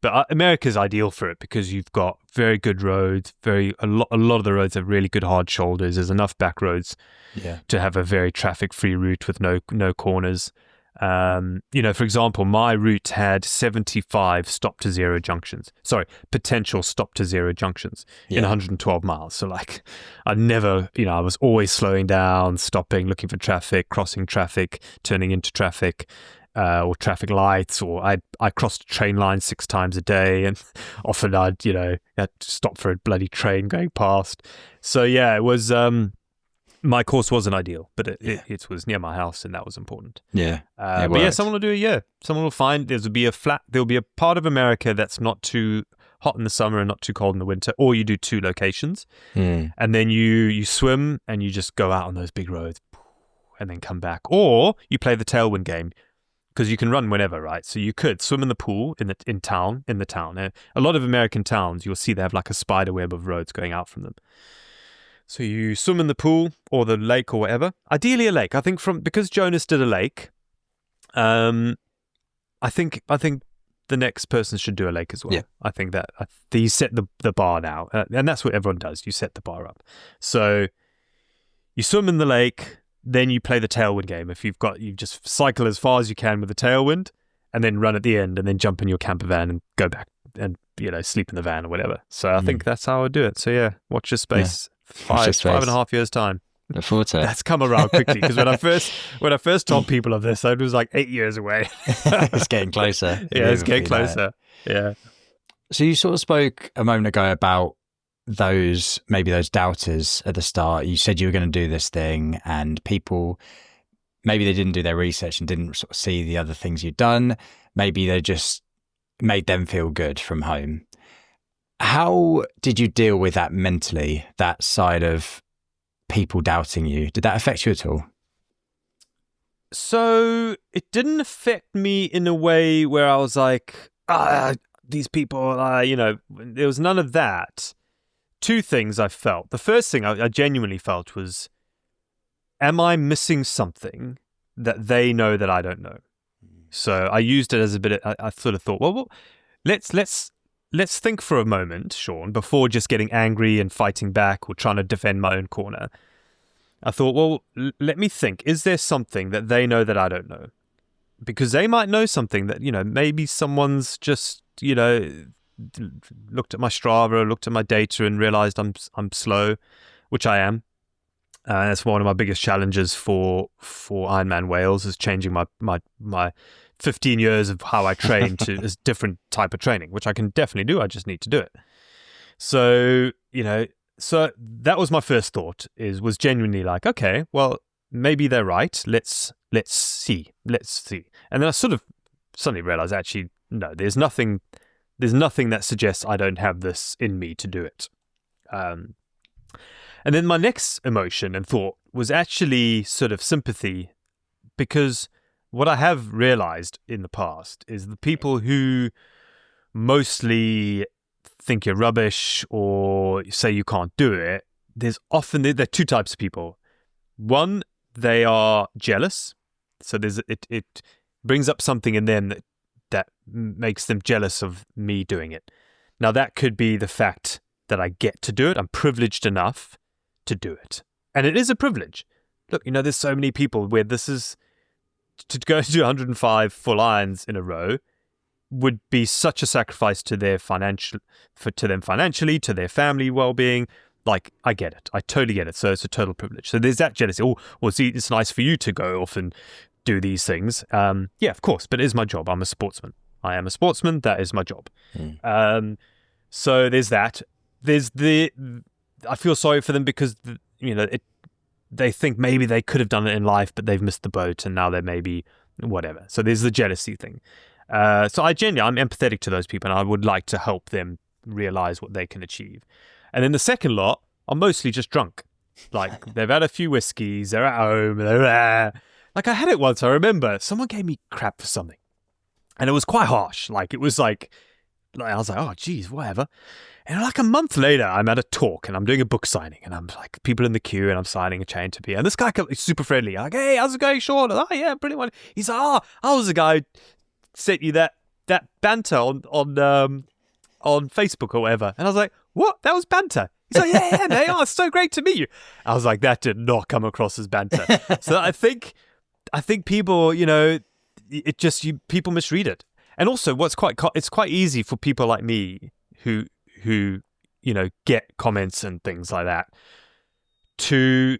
But America's ideal for it because you've got very good roads. A lot of the roads have really good hard shoulders. There's enough back roads to have a very traffic-free route with no corners. For example, my route had 75 stop-to-zero junctions. Sorry, potential stop-to-zero junctions in 112 miles. So, like, I was always slowing down, stopping, looking for traffic, crossing traffic, turning into traffic, or traffic lights, or I crossed train lines 6 times a day, and often I'd stop for a bloody train going past. So, yeah, it was... my course wasn't ideal, but it was near my house, and that was important. Yeah. But yeah, someone will do a year. Someone will find there'll be a part of America that's not too hot in the summer and not too cold in the winter, or you do 2 locations, and then you swim and you just go out on those big roads and then come back. Or you play the tailwind game, because you can run whenever, right? So you could swim in the pool in the town. A lot of American towns, you'll see they have like a spider web of roads going out from them. So you swim in the pool or the lake or whatever. Ideally a lake. I think because Jonas did a lake, I think the next person should do a lake as well. Yeah. I think that you set the bar now, and that's what everyone does. You set the bar up. So you swim in the lake, then you play the tailwind game. If you just cycle as far as you can with the tailwind, and then run at the end, and then jump in your camper van and go back and sleep in the van or whatever. So I think that's how I would do it. So yeah, watch your space. Yeah. 5.5 years time. Look forward to it. That's come around quickly, because when I first told people of this, it was like 8 years away. It's getting closer. Yeah, it's getting closer. Yeah. So you sort of spoke a moment ago about those doubters at the start. You said you were going to do this thing, and people, maybe they didn't do their research and didn't sort of see the other things you'd done. Maybe they just made them feel good from home. How did you deal with that mentally, that side of people doubting you? Did that affect you at all? So it didn't affect me in a way where I was like, these people, there was none of that. Two things I felt. The first thing I genuinely felt was, am I missing something that they know that I don't know? So I used it as a bit. I sort of thought, well, let's think for a moment, Sean, before just getting angry and fighting back or trying to defend my own corner. I thought, well, let me think. Is there something that they know that I don't know? Because they might know something that, maybe someone's just, looked at my Strava, looked at my data and realized I'm slow, which I am. That's one of my biggest challenges for Ironman Wales, is changing my 15 years of how I train to a different type of training, which I can definitely do. I just need to do it. So, so that was my first thought, was genuinely like, okay, well, maybe they're right. Let's see. And then I sort of suddenly realized, actually, no, there's nothing that suggests I don't have this in me to do it. And then my next emotion and thought was actually sort of sympathy, because what I have realized in the past is the people who mostly think you're rubbish or say you can't do it, there are two types of people. One, they are jealous. So it brings up something in them that makes them jealous of me doing it. Now, that could be the fact that I get to do it. I'm privileged enough to do it. And it is a privilege. Look, there's so many people where this is, to go to 105 full irons in a row would be such a sacrifice to them financially, to their family well-being. Like, I get it. I totally get it. So it's a total privilege. So there's that jealousy. Oh, well, see, it's nice for you to go off and do these things. Yeah, of course, but it is my job. I'm a sportsman. I am a sportsman. That is my job. So there's that. I feel sorry for them because, they think maybe they could have done it in life, but they've missed the boat and now they're maybe whatever. So there's the jealousy thing. So I'm empathetic to those people, and I would like to help them realize what they can achieve. And then the second lot are mostly just drunk. Like, they've had a few whiskeys, they're at home, like I had it once, I remember. Someone gave me crap for something. And it was quite harsh. Like, it was like I was like, oh, geez, whatever. And like a month later, I'm at a talk and I'm doing a book signing, and I'm like, people in the queue, and I'm signing a chain to beer. And this guy is super friendly. Like, hey, how's it going, Sean? Oh, yeah, brilliant. He's like, I was the guy who sent you that banter on Facebook or whatever. And I was like, what? That was banter? He's like, yeah, mate. Oh, it's so great to meet you. I was like, that did not come across as banter. So I think people, people misread it. And also, it's quite easy for people like me who get comments and things like that to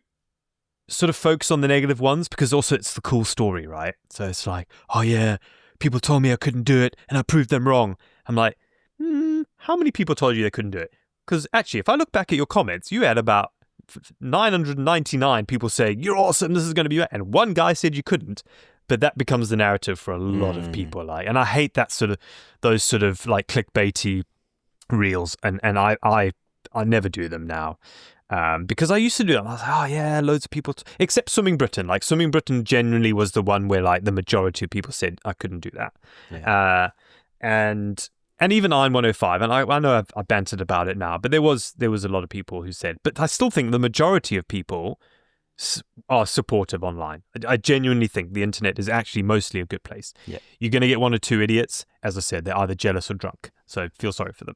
sort of focus on the negative ones, because also it's the cool story, right? So it's like, oh yeah, people told me I couldn't do it and I proved them wrong. I'm like, how many people told you they couldn't do it? Because actually, if I look back at your comments, you had about 999 people saying, you're awesome, this is going to be right. And one guy said you couldn't. But that becomes the narrative for a lot of people. And I hate those sort of like clickbaity reels. And I never do them now. Because I used to do them. I was like, oh yeah, loads of people, except Swimming Britain. Like, Swimming Britain generally was the one where like the majority of people said I couldn't do that. Yeah. And even Iron 105, and I know I've bantered about it now, but there was a lot of people who said, but I still think the majority of people are supportive online. I genuinely think the internet is actually mostly a good place. Yeah. You're going to get one or two idiots. As I said, they're either jealous or drunk. So feel sorry for them.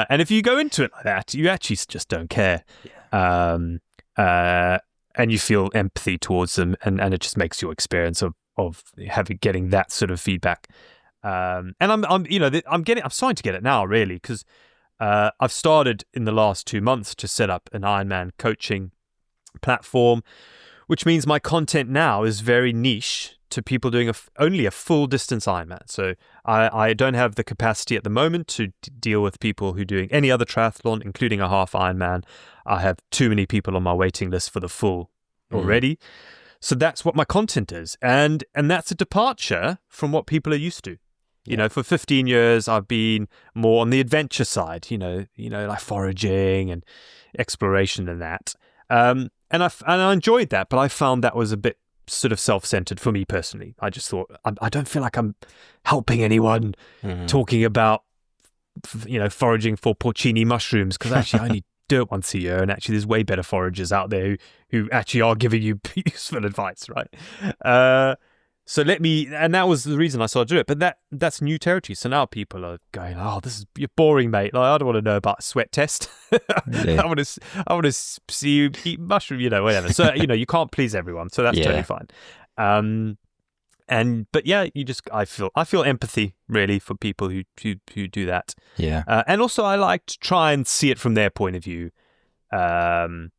And if you go into it like that, you actually just don't care. Yeah. And you feel empathy towards them, and it just makes your experience of getting that sort of feedback. And I'm starting to get it now, really, because I've started in the last 2 months to set up an Ironman coaching platform, which means my content now is very niche to people doing only a full distance Ironman. So I don't have the capacity at the moment to deal with people who are doing any other triathlon, including a half Ironman. I have too many people on my waiting list for the full already. So that's what my content is. And that's a departure from what people are used to. You know, for 15 years, I've been more on the adventure side, like foraging and exploration and that. And I enjoyed that, but I found that was a bit sort of self-centered for me personally. I just thought, I don't feel like I'm helping anyone talking about, foraging for porcini mushrooms, because actually I only do it once a year, and actually there's way better foragers out there who actually are giving you useful advice, right? So and that was the reason I started doing it. But that's new territory. So now people are going, "Oh, you're boring, mate. Like, I don't want to know about a sweat test. Yeah. I want to see you eat mushroom, whatever." So you can't please everyone. So that's totally fine. But yeah, I feel empathy really for people who do that. Yeah. And also I like to try and see it from their point of view, because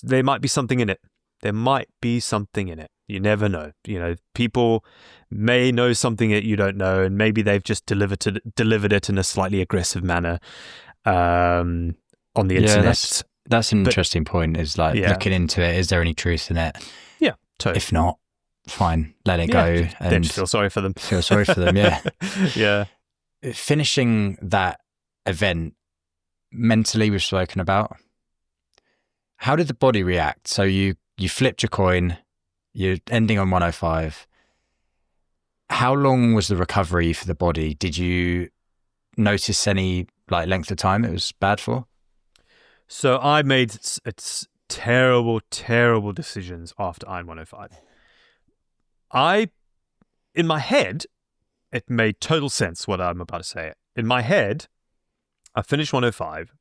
there might be something in it. There might be something in it. You never know. People may know something that you don't know, and maybe they've just delivered it in a slightly aggressive manner on the internet. That's an interesting point. Is like looking into it. Is there any truth in it? Yeah, totally. If not, fine, let it go. Then feel sorry for them. Feel sorry for them. Yeah. Yeah. Finishing that event mentally, we've spoken about. How did the body react? So you flipped your coin. You're ending on 105. How long was the recovery for the body? Did you notice any length of time it was bad for? So I made terrible, terrible decisions after Iron 105. In my head, it made total sense what I'm about to say. In my head, I finished 105,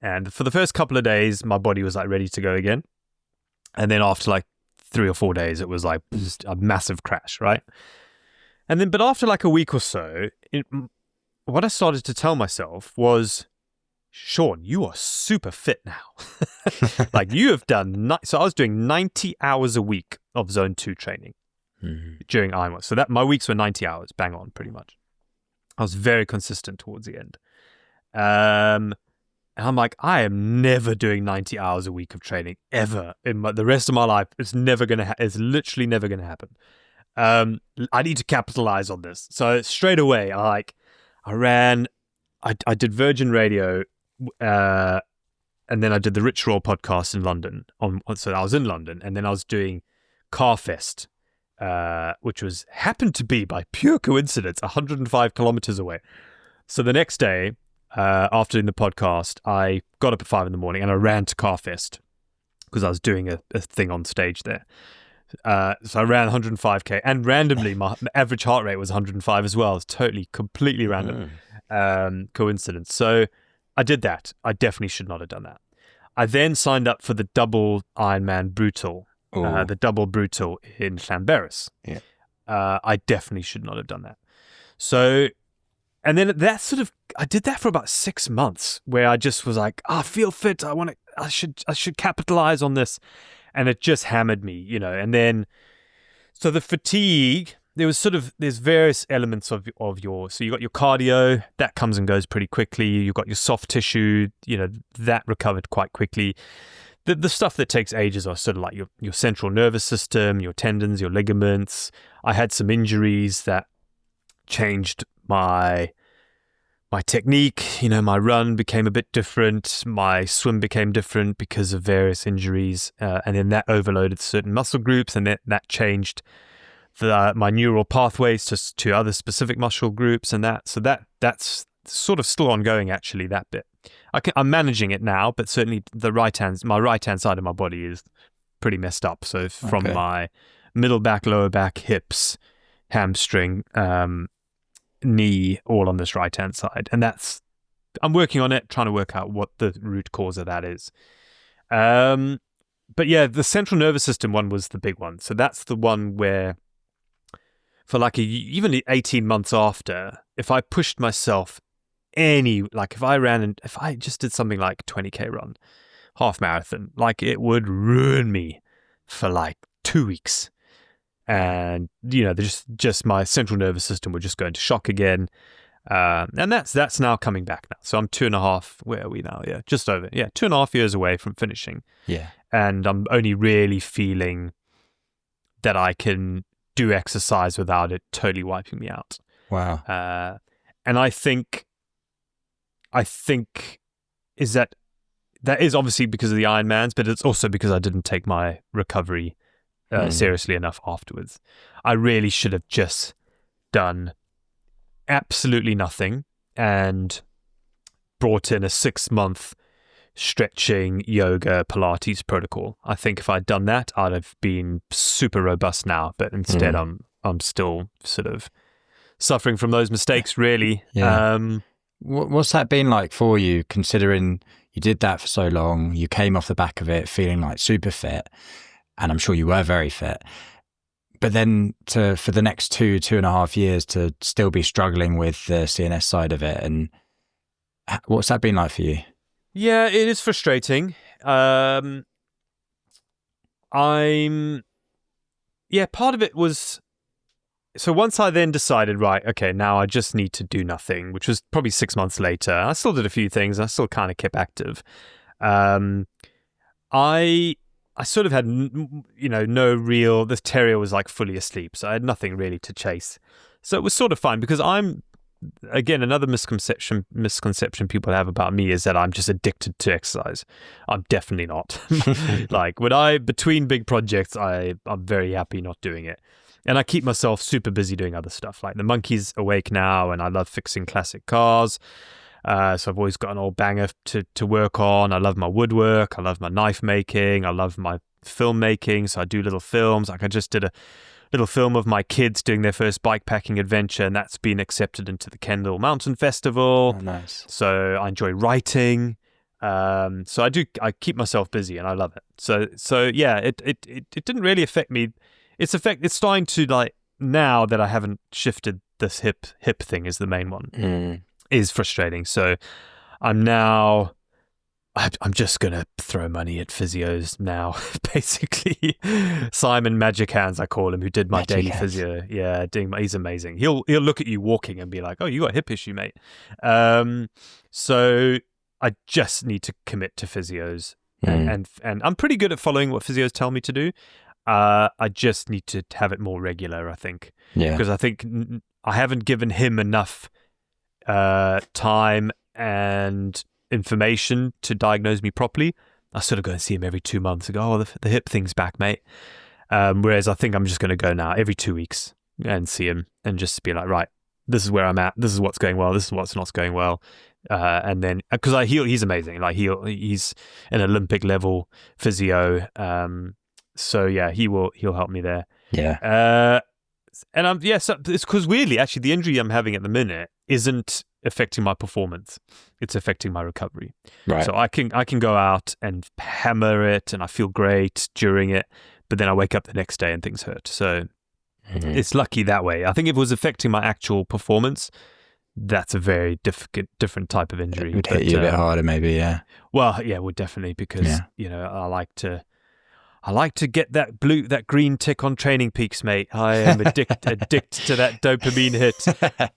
and for the first couple of days, my body was ready to go again. And then after 3 or 4 days, it was just a massive crash, right? And then, but after a week or so, what I started to tell myself was, Sean, you are super fit now. You have done, so I was doing 90 hours a week of zone 2 training during Ironman. So that my weeks were 90 hours, bang on, pretty much. I was very consistent towards the end. And I'm I am never doing 90 hours a week of training ever in the rest of my life. It's never going to it's literally never going to happen. I need to capitalize on this. So straight away, I did Virgin Radio, and then I did the Rich Raw podcast in London. So I was in London, and then I was doing Carfest, which happened to be by pure coincidence 105 kilometers away. So the next day, after doing the podcast, I got up at 5 a.m. and I ran to Carfest because I was doing a thing on stage there. So I ran 105k, and randomly my average heart rate was 105 as well. It's completely random coincidence. So I did that. I definitely should not have done that. I then signed up for the double Ironman Brutal, the double Brutal in Llanberis. Yeah. I definitely should not have done that. So, and then I did that for about 6 months, where I just was I feel fit. I should capitalize on this. And it just hammered me, and then, so the fatigue, there's various elements of so you got your cardio, that comes and goes pretty quickly. You've got your soft tissue, that recovered quite quickly. The stuff that takes ages are sort of your central nervous system, your tendons, your ligaments. I had some injuries that changed my technique, my run became a bit different. My swim became different because of various injuries. And then that overloaded certain muscle groups, and that changed my neural pathways to other specific muscle groups and that. So that's sort of still ongoing, actually, that bit. I'm managing it now, but certainly my right hand side of my body is pretty messed up. So from my middle back, lower back, hips, hamstring, knee, all on this right hand side, and I'm working on it, trying to work out what the root cause of that is. But yeah, the central nervous system one was the big one. So that's the one where, for like even 18 months after, if I pushed myself if I just did something like 20K run, half marathon, like it would ruin me for like 2 weeks. And, just my central nervous system would just go into shock again. And that's now coming back now. So I'm 2.5, where are we now? Yeah, just over. Yeah, 2.5 years away from finishing. Yeah. And I'm only really feeling that I can do exercise without it totally wiping me out. Wow. And I think is that is obviously because of the Ironmans, but it's also because I didn't take my recovery seriously enough afterwards. I really should have just done absolutely nothing and brought in a 6-month stretching, yoga, Pilates protocol. I think if I'd done that, I'd have been super robust now. But instead, I'm still sort of suffering from those mistakes, really. Yeah. What's that been like for you, considering you did that for so long, you came off the back of it feeling like super fit, and I'm sure you were very fit, but then for the next 2.5 years to still be struggling with the CNS side of it, and what's that been like for you? Yeah, it is frustrating. Part of it was, so once I then decided, right, okay, now I just need to do nothing, which was probably 6 months later. I still did a few things. I still kind of kept active. I sort of had, no real, this terrier was like fully asleep, so I had nothing really to chase. So it was sort of fine because again, another misconception people have about me is that I'm just addicted to exercise. I'm definitely not. Like between big projects, I'm very happy not doing it. And I keep myself super busy doing other stuff. Like the monkey's awake now and I love fixing classic cars. So I've always got an old banger to work on. I love my woodwork. I love my knife making. I love my filmmaking. So I do little films. Like I just did a little film of my kids doing their first bikepacking adventure, and that's been accepted into the Kendall Mountain Festival. Oh, nice. So I enjoy writing. So I keep myself busy and I love it. So yeah, it didn't really affect me. It's starting to, like, now that I haven't shifted this hip thing is the main one. Is frustrating. So I'm just going to throw money at physios now, basically. Simon Magic Hands, I call him, who did my daily physio. Yeah, he's amazing. He'll look at you walking and be like, oh, you got a hip issue, mate. So I just need to commit to physios. And I'm pretty good at following what physios tell me to do. I just need to have it more regular, I think. Yeah. Because I think I haven't given him enough time and information to diagnose me properly. I sort of go and see him every 2 months and go, oh, the hip thing's back, mate. Whereas I think I'm just going to go now every 2 weeks and see him and just be like, right, this is where I'm at. This is what's going well. This is what's not going well. And then, because he's amazing. Like he's an Olympic level physio. So yeah, he'll help me there. Yeah. And so it's because weirdly, actually, the injury I'm having at the minute isn't affecting my performance. It's affecting my recovery. Right. So I can go out and hammer it and I feel great during it, but then I wake up the next day and things hurt. So it's lucky that way. I think if it was affecting my actual performance, that's a very different type of injury. It would hit you a bit harder, maybe, yeah. Well, yeah, it would definitely, because I like to get that green tick on Training Peaks, mate. I am addicted to that dopamine hit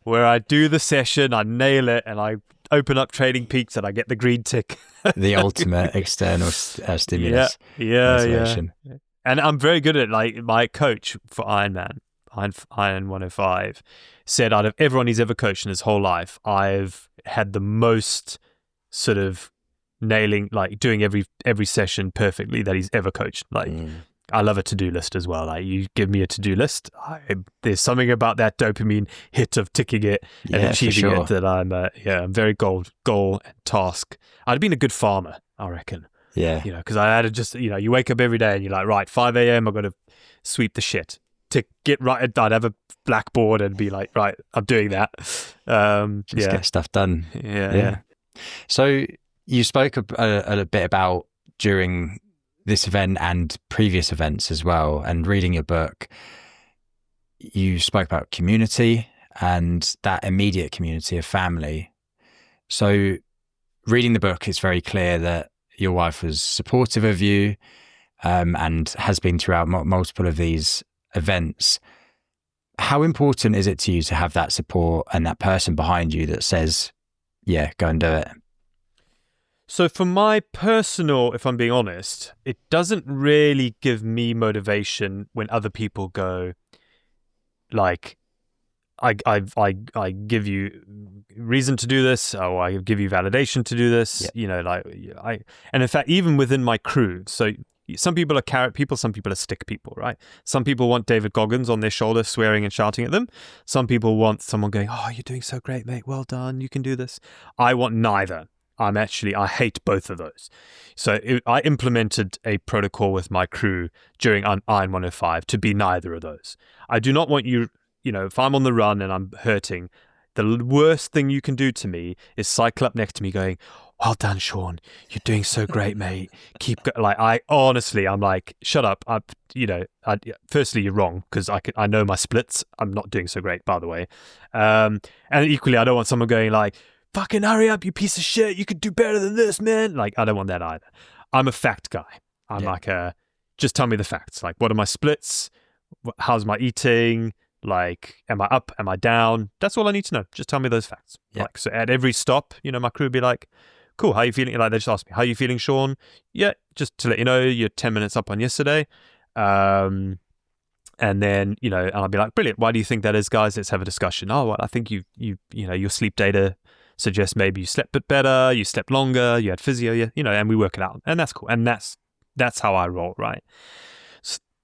where I do the session, I nail it, and I open up Training Peaks and I get the green tick. The ultimate external stimulus. Yeah. And I'm very good at it. Like my coach for Iron 105 said, out of everyone he's ever coached in his whole life, I've had the most sort of nailing, like doing every session perfectly that he's ever coached. Like I love a to-do list as well. Like, you give me a to-do list, there's something about that dopamine hit of ticking it and achieving it that I'm very goal and task. I'd have been a good farmer, I reckon. Yeah. Because I had to just, you wake up every day and you're like, right, 5 a.m. I've got to sweep the shit. To get right, I'd have a blackboard and be like, right, I'm doing that. Just get stuff done. Yeah. So you spoke a bit about during this event and previous events as well, and reading your book, you spoke about community and that immediate community of family. So reading the book, it's very clear that your wife was supportive of you and has been throughout multiple of these events. How important is it to you to have that support and that person behind you that says, yeah, go and do it? So for my personal, if I'm being honest, it doesn't really give me motivation when other people go, like, I give you reason to do this, or I give you validation to do this. And in fact, even within my crew, so some people are carrot people, some people are stick people, right? Some people want David Goggins on their shoulder swearing and shouting at them. Some people want someone going, oh, you're doing so great, mate. Well done. You can do this. I want neither. I hate both of those. So I implemented a protocol with my crew during Iron 105 to be neither of those. I do not want you, if I'm on the run and I'm hurting, the worst thing you can do to me is cycle up next to me going, well done, Sean. You're doing so great, mate. Keep like, I'm like, shut up. Firstly, you're wrong because I know my splits. I'm not doing so great, by the way. And equally, I don't want someone going like, fucking hurry up, you piece of shit. You could do better than this, man. Like, I don't want that either. I'm a fact guy. I'm like, just tell me the facts. Like, what are my splits? How's my eating? Like, am I up? Am I down? That's all I need to know. Just tell me those facts. Yeah. Like, so at every stop, my crew would be like, cool, how are you feeling? Like, they just ask me, how are you feeling, Sean? Yeah, just to let you know, you're 10 minutes up on yesterday. And then, and I'll be like, brilliant. Why do you think that is, guys? Let's have a discussion. Oh, well, I think your sleep data suggests maybe you slept a bit better, you slept longer, you had physio, and we work it out. And that's cool. And that's how I roll, right?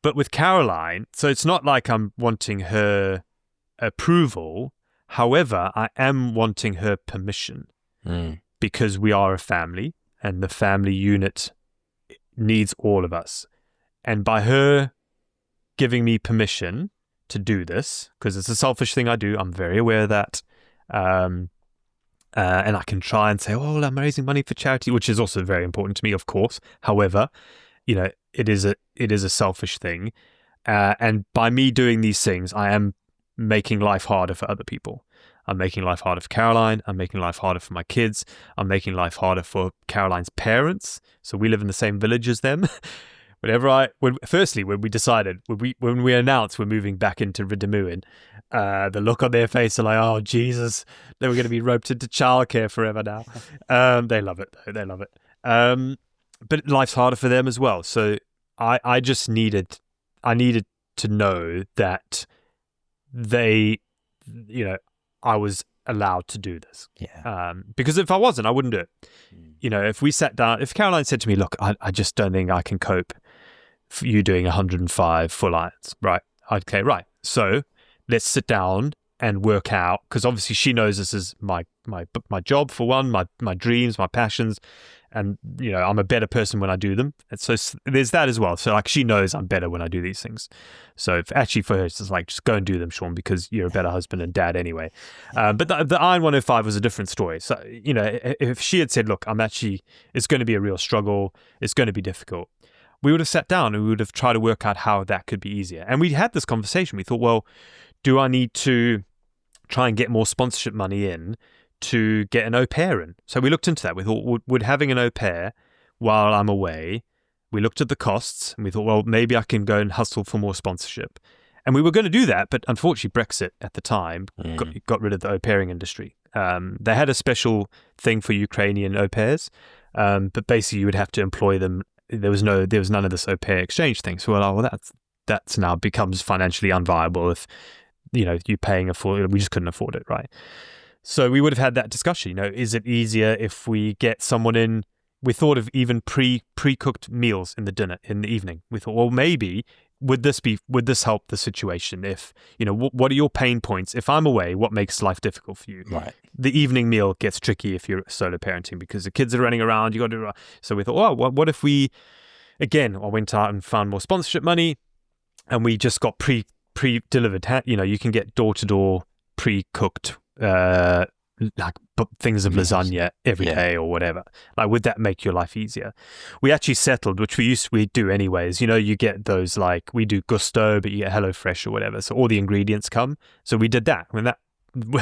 But with Caroline, so it's not like I'm wanting her approval. However, I am wanting her permission because we are a family and the family unit needs all of us. And by her giving me permission to do this, because it's a selfish thing I do, I'm very aware of that. And I can try and say, oh, I'm raising money for charity, which is also very important to me, of course. However, it is a selfish thing. And by me doing these things, I am making life harder for other people. I'm making life harder for Caroline. I'm making life harder for my kids. I'm making life harder for Caroline's parents. So we live in the same village as them. When we announced we're moving back into Ridimouin, the look on their face are like, oh, Jesus, they were going to be roped into childcare forever now. They love it, though. They love it. But life's harder for them as well. So I needed to know that I was allowed to do this. Yeah. Because if I wasn't, I wouldn't do it. If we sat down, if Caroline said to me, look, I just don't think I can cope for you doing 105 full irons, right? Okay, right. So let's sit down and work out, because obviously she knows this is my job for one, my dreams, my passions, and I'm a better person when I do them. And so there's that as well. So like she knows I'm better when I do these things. So actually for her, it's just like, just go and do them, Sean, because you're a better husband and dad anyway. But the Iron 105 was a different story. So if she had said, look, it's going to be a real struggle, it's going to be difficult, we would have sat down and we would have tried to work out how that could be easier. And we had this conversation. We thought, well, do I need to try and get more sponsorship money in to get an au pair in? So we looked into that. We thought, would having an au pair while I'm away, we looked at the costs and we thought, well, maybe I can go and hustle for more sponsorship. And we were going to do that, but unfortunately Brexit at the time got rid of the au pairing industry. They had a special thing for Ukrainian au pairs, but basically you would have to employ them. There was none of this au pair exchange thing. So that's now becomes financially unviable if you're paying we just couldn't afford it, right? So we would have had that discussion. Is it easier if we get someone in, we thought of even pre-cooked meals in the evening. We thought, well, maybe would this help the situation? If, what are your pain points? If I'm away, what makes life difficult for you? Right. The evening meal gets tricky if you're solo parenting because the kids are running around. You got to. So we thought, oh, what if we, again, I went out and found more sponsorship money, and we just got pre-delivered. You can get door-to-door pre-cooked things of lasagna every day or whatever. Like, would that make your life easier? We actually settled, which we do anyways. You get those, like, we do Gusto, but you get HelloFresh or whatever. So all the ingredients come. So we did that. I mean, that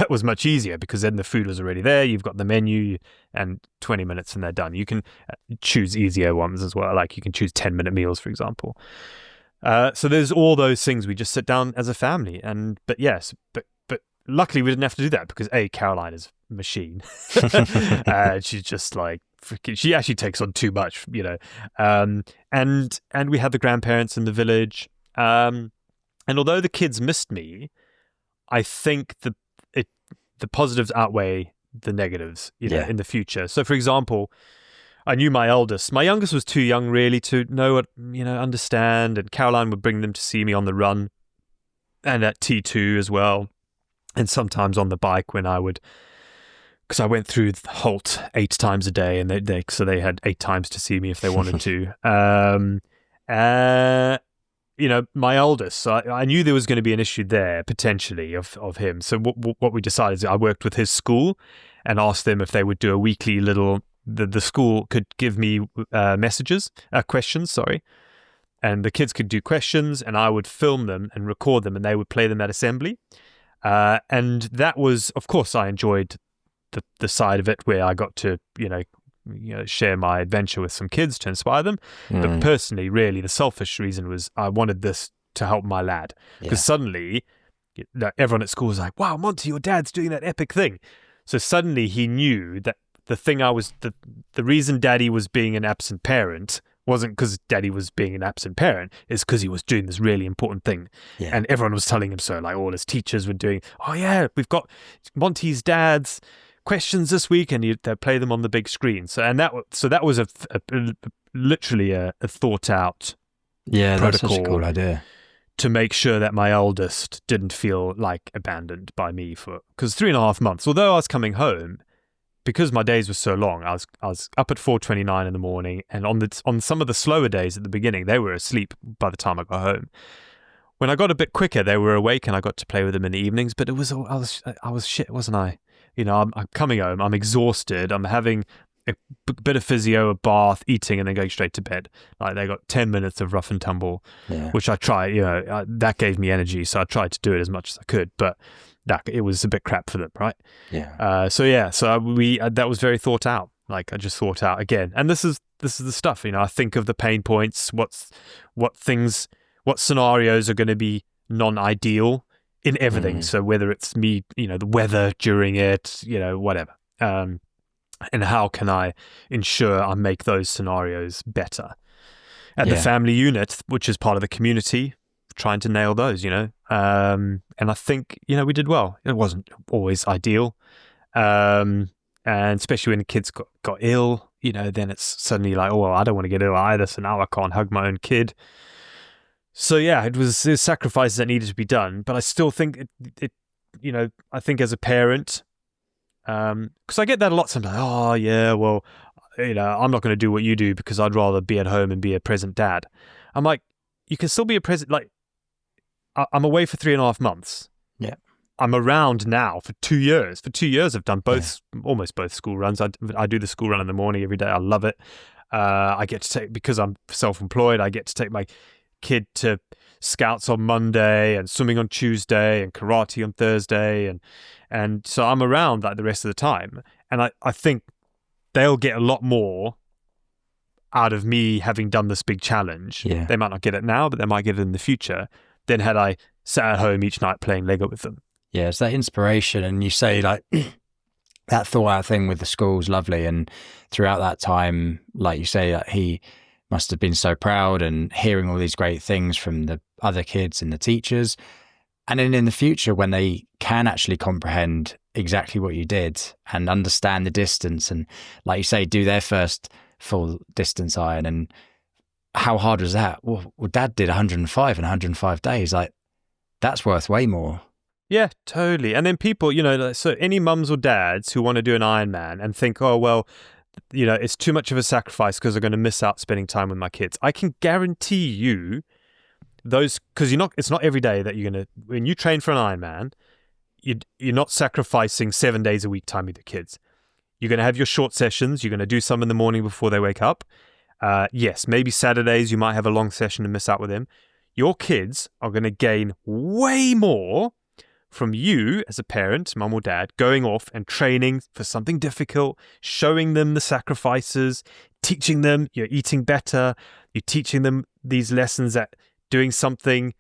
was much easier because then the food was already there. You've got the menu and 20 minutes and they're done. You can choose easier ones as well. Like, you can choose 10-minute meals, for example. So there's all those things. We just sit down as a family. But luckily we didn't have to do that because Caroline is a machine. She's just like freaking, she actually takes on too much, and we had the grandparents in the village, and although the kids missed me, I think the positives outweigh the negatives in the future. So for example, I knew my youngest was too young really to know what, understand, and Caroline would bring them to see me on the run and at T2 as well. And sometimes on the bike when I would, because I went through Holt 8 times a day, and they had 8 times to see me if they wanted to. My oldest, so I knew there was going to be an issue there potentially of him. So what we decided is I worked with his school and asked them if they would do a weekly little. The school could give me questions, and the kids could do questions, and I would film them and record them, and they would play them at assembly. And that was, of course, I enjoyed the side of it where I got to, share my adventure with some kids to inspire them. But personally, really, the selfish reason was I wanted this to help my lad. Because suddenly, everyone at school was like, wow, Monty, your dad's doing that epic thing. So suddenly he knew that the reason Daddy was being an absent parent wasn't because Daddy was being an absent parent, it's because he was doing this really important thing. And everyone was telling him so, like all his teachers were doing, oh yeah, we've got Monty's dad's questions this week, and they play them on the big screen. So that was literally a thought out protocol. That's such a cool idea. To make sure that my oldest didn't feel like abandoned by me because 3.5 months, although I was coming home, because my days were so long, I was up at 4:29 in the morning, and on some of the slower days at the beginning, they were asleep by the time I got home. When I got a bit quicker, they were awake, and I got to play with them in the evenings. But I was shit, wasn't I? I'm coming home, I'm exhausted, I'm having a bit of physio, a bath, eating, and then going straight to bed. Like, they got 10 minutes of rough and tumble, which I tried. That gave me energy, so I tried to do it as much as I could, but. It was a bit crap for them, right? So that was very thought out. Like, I just thought out again, and this is the stuff. I think of the pain points. What scenarios are going to be non-ideal in everything. So whether it's me, the weather during it, whatever. And how can I ensure I make those scenarios better? At the family unit, which is part of the community, trying to nail those, and I think, we did well. It wasn't always ideal. And especially when the kids got ill, then it's suddenly like, oh, well, I don't want to get ill either. So now I can't hug my own kid. So there's sacrifices that needed to be done, but I still think I think as a parent, because I get that a lot sometimes. Oh yeah, well, I'm not going to do what you do because I'd rather be at home and be a present dad. I'm like, you can still be a present. Like, I'm away for 3.5 months. Yeah, I'm around now for 2 years. For 2 years, I've done almost both school runs. I do the school run in the morning every day. I love it. I get to take, because I'm self-employed, I get to take my kid to scouts on Monday and swimming on Tuesday and karate on Thursday, and so I'm around like the rest of the time, and I think they'll get a lot more out of me having done this big challenge. They might not get it now, but they might get it in the future, than had I sat at home each night playing Lego with them. It's that inspiration, and you say like that thought out thing with the school's lovely, and throughout that time, like you say, he must have been so proud and hearing all these great things from the other kids and the teachers. And then in the future, when they can actually comprehend exactly what you did and understand the distance and, like you say, do their first full distance iron. And how hard was that? Well, Dad did 105 in 105 days. Like, that's worth way more. Yeah, totally. And then people, so any mums or dads who want to do an Ironman and think, oh, well, it's too much of a sacrifice because I'm going to miss out spending time with my kids. I can guarantee you those, because it's not every day that you're going to, when you train for an Ironman, you're not sacrificing 7 days a week time with your kids. You're going to have your short sessions. You're going to do some in the morning before they wake up. Yes, maybe Saturdays you might have a long session and miss out with them. Your kids are going to gain way more from you as a parent, mum or dad, going off and training for something difficult, showing them the sacrifices, teaching them you're eating better, you're teaching them these lessons that doing something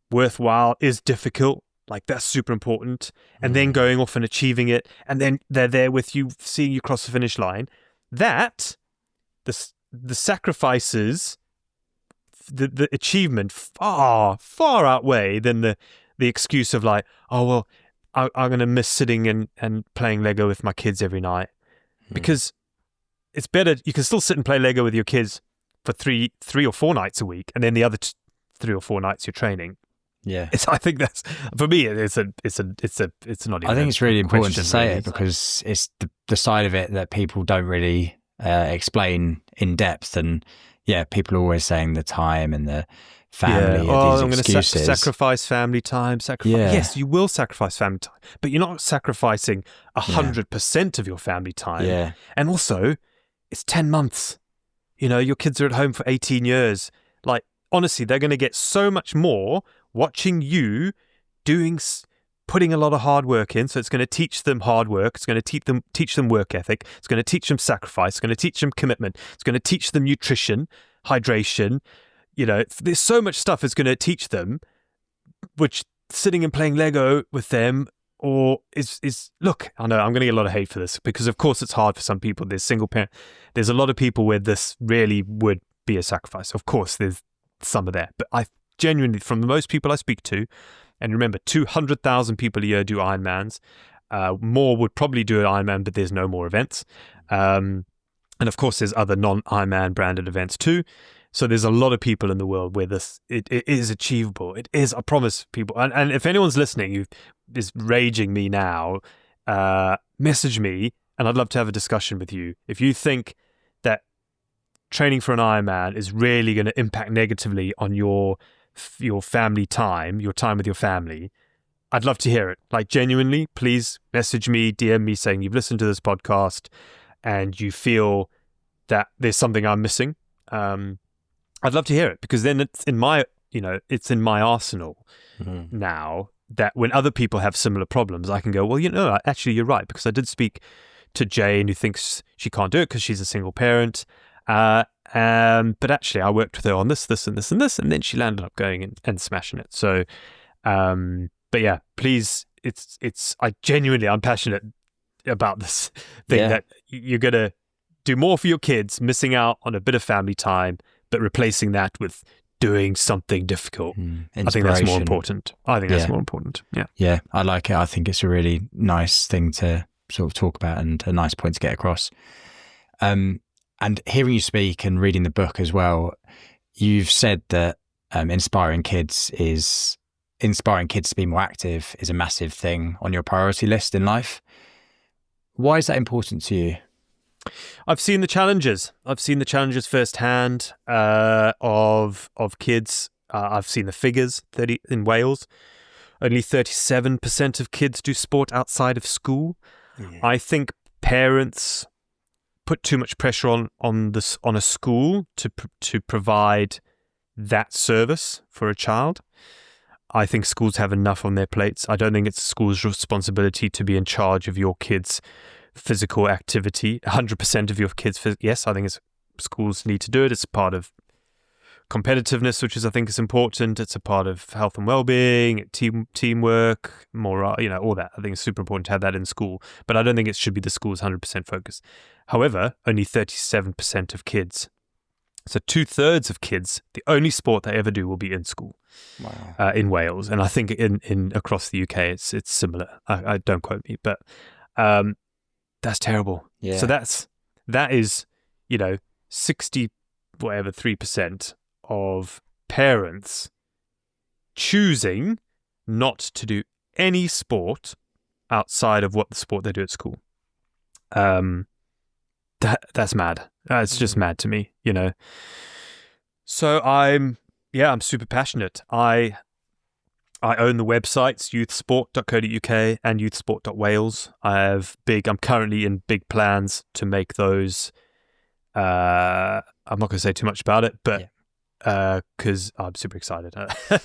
worthwhile is difficult. Like, that's super important. And then going off and achieving it. And then they're there with you, seeing you cross the finish line. That, the sacrifices, the achievement far, far outweigh than the excuse of like, oh, well, I'm going to miss sitting and playing Lego with my kids every night. Because it's better, you can still sit and play Lego with your kids for three or 4 nights a week. And then the other 3 or 4 nights you're training. Yeah, I think that's, for me, it's not even. I think it's really important to say really. it because it's the side of it that people don't really explain in depth. And yeah, people are always saying the time and the family. Oh, these I'm going excuses. to sacrifice family time. Yes, you will sacrifice family time, but you're not sacrificing 100% of your family time. Yeah, and also, it's 10 months. Your kids are at home for 18 years. Like, honestly, they're going to get so much more watching you putting a lot of hard work in. So it's going to teach them hard work. It's going to teach them work ethic. It's going to teach them sacrifice. It's going to teach them commitment. It's going to teach them nutrition, hydration. There's so much stuff it's going to teach them, which sitting and playing Lego with them or is look, I know I'm going to get a lot of hate for this because of course it's hard for some people. There's single parent. There's a lot of people where this really would be a sacrifice. Of course, there's some of that, but I genuinely, from the most people I speak to, and remember, 200,000 people a year do Ironmans. More would probably do an Ironman, but there's no more events. And of course, there's other non-Ironman branded events too. So there's a lot of people in the world where it is achievable. It is, I promise people. And if anyone's listening who is raging me now, message me, and I'd love to have a discussion with you. If you think that training for an Ironman is really going to impact negatively on your family time, your time with your family, I'd love to hear it. Like, genuinely, please message me, DM me saying you've listened to this podcast and you feel that there's something I'm missing. I'd love to hear it because then it's in my arsenal now that when other people have similar problems, I can go, well, actually you're right, because I did speak to Jane who thinks she can't do it because she's a single parent. But actually I worked with her on this, and this, and this, and then she landed up going and smashing it. So, but yeah, please, I'm passionate about this thing that you're going to do more for your kids, missing out on a bit of family time, but replacing that with doing something difficult. I think that's more important. That's more important. Yeah. Yeah, I like it. I think it's a really nice thing to sort of talk about and a nice point to get across. And hearing you speak and reading the book as well, you've said that inspiring kids to be more active is a massive thing on your priority list in life. Why is that important to you? I've seen the challenges. Firsthand of kids. I've seen the figures. In Wales, only 37% of kids do sport outside of school. Yeah. I think parents put too much pressure on a school to provide that service for a child. I think schools have enough on their plates. I don't think it's a school's responsibility to be in charge of your kids' physical activity. 100% of your kids. Yes, I think schools need to do it. It's a part of competitiveness, which I think is important. It's a part of health and well-being, teamwork, morale, all that. I think it's super important to have that in school. But I don't think it should be the school's 100% focus. However, only 37% of kids, so 2/3 of kids, the only sport they ever do will be in school. Wow. In Wales, and I think in across the UK it's similar. I don't quote me, but that's terrible. Yeah. So that is 3% of parents choosing not to do any sport outside of what the sport they do at school. That's mad. It's just mad to me, you know. So I'm super passionate. I own the websites youthsport.co.uk and youthsport.wales. I'm currently in big plans to make those. I'm not going to say too much about it, but because I'm super excited,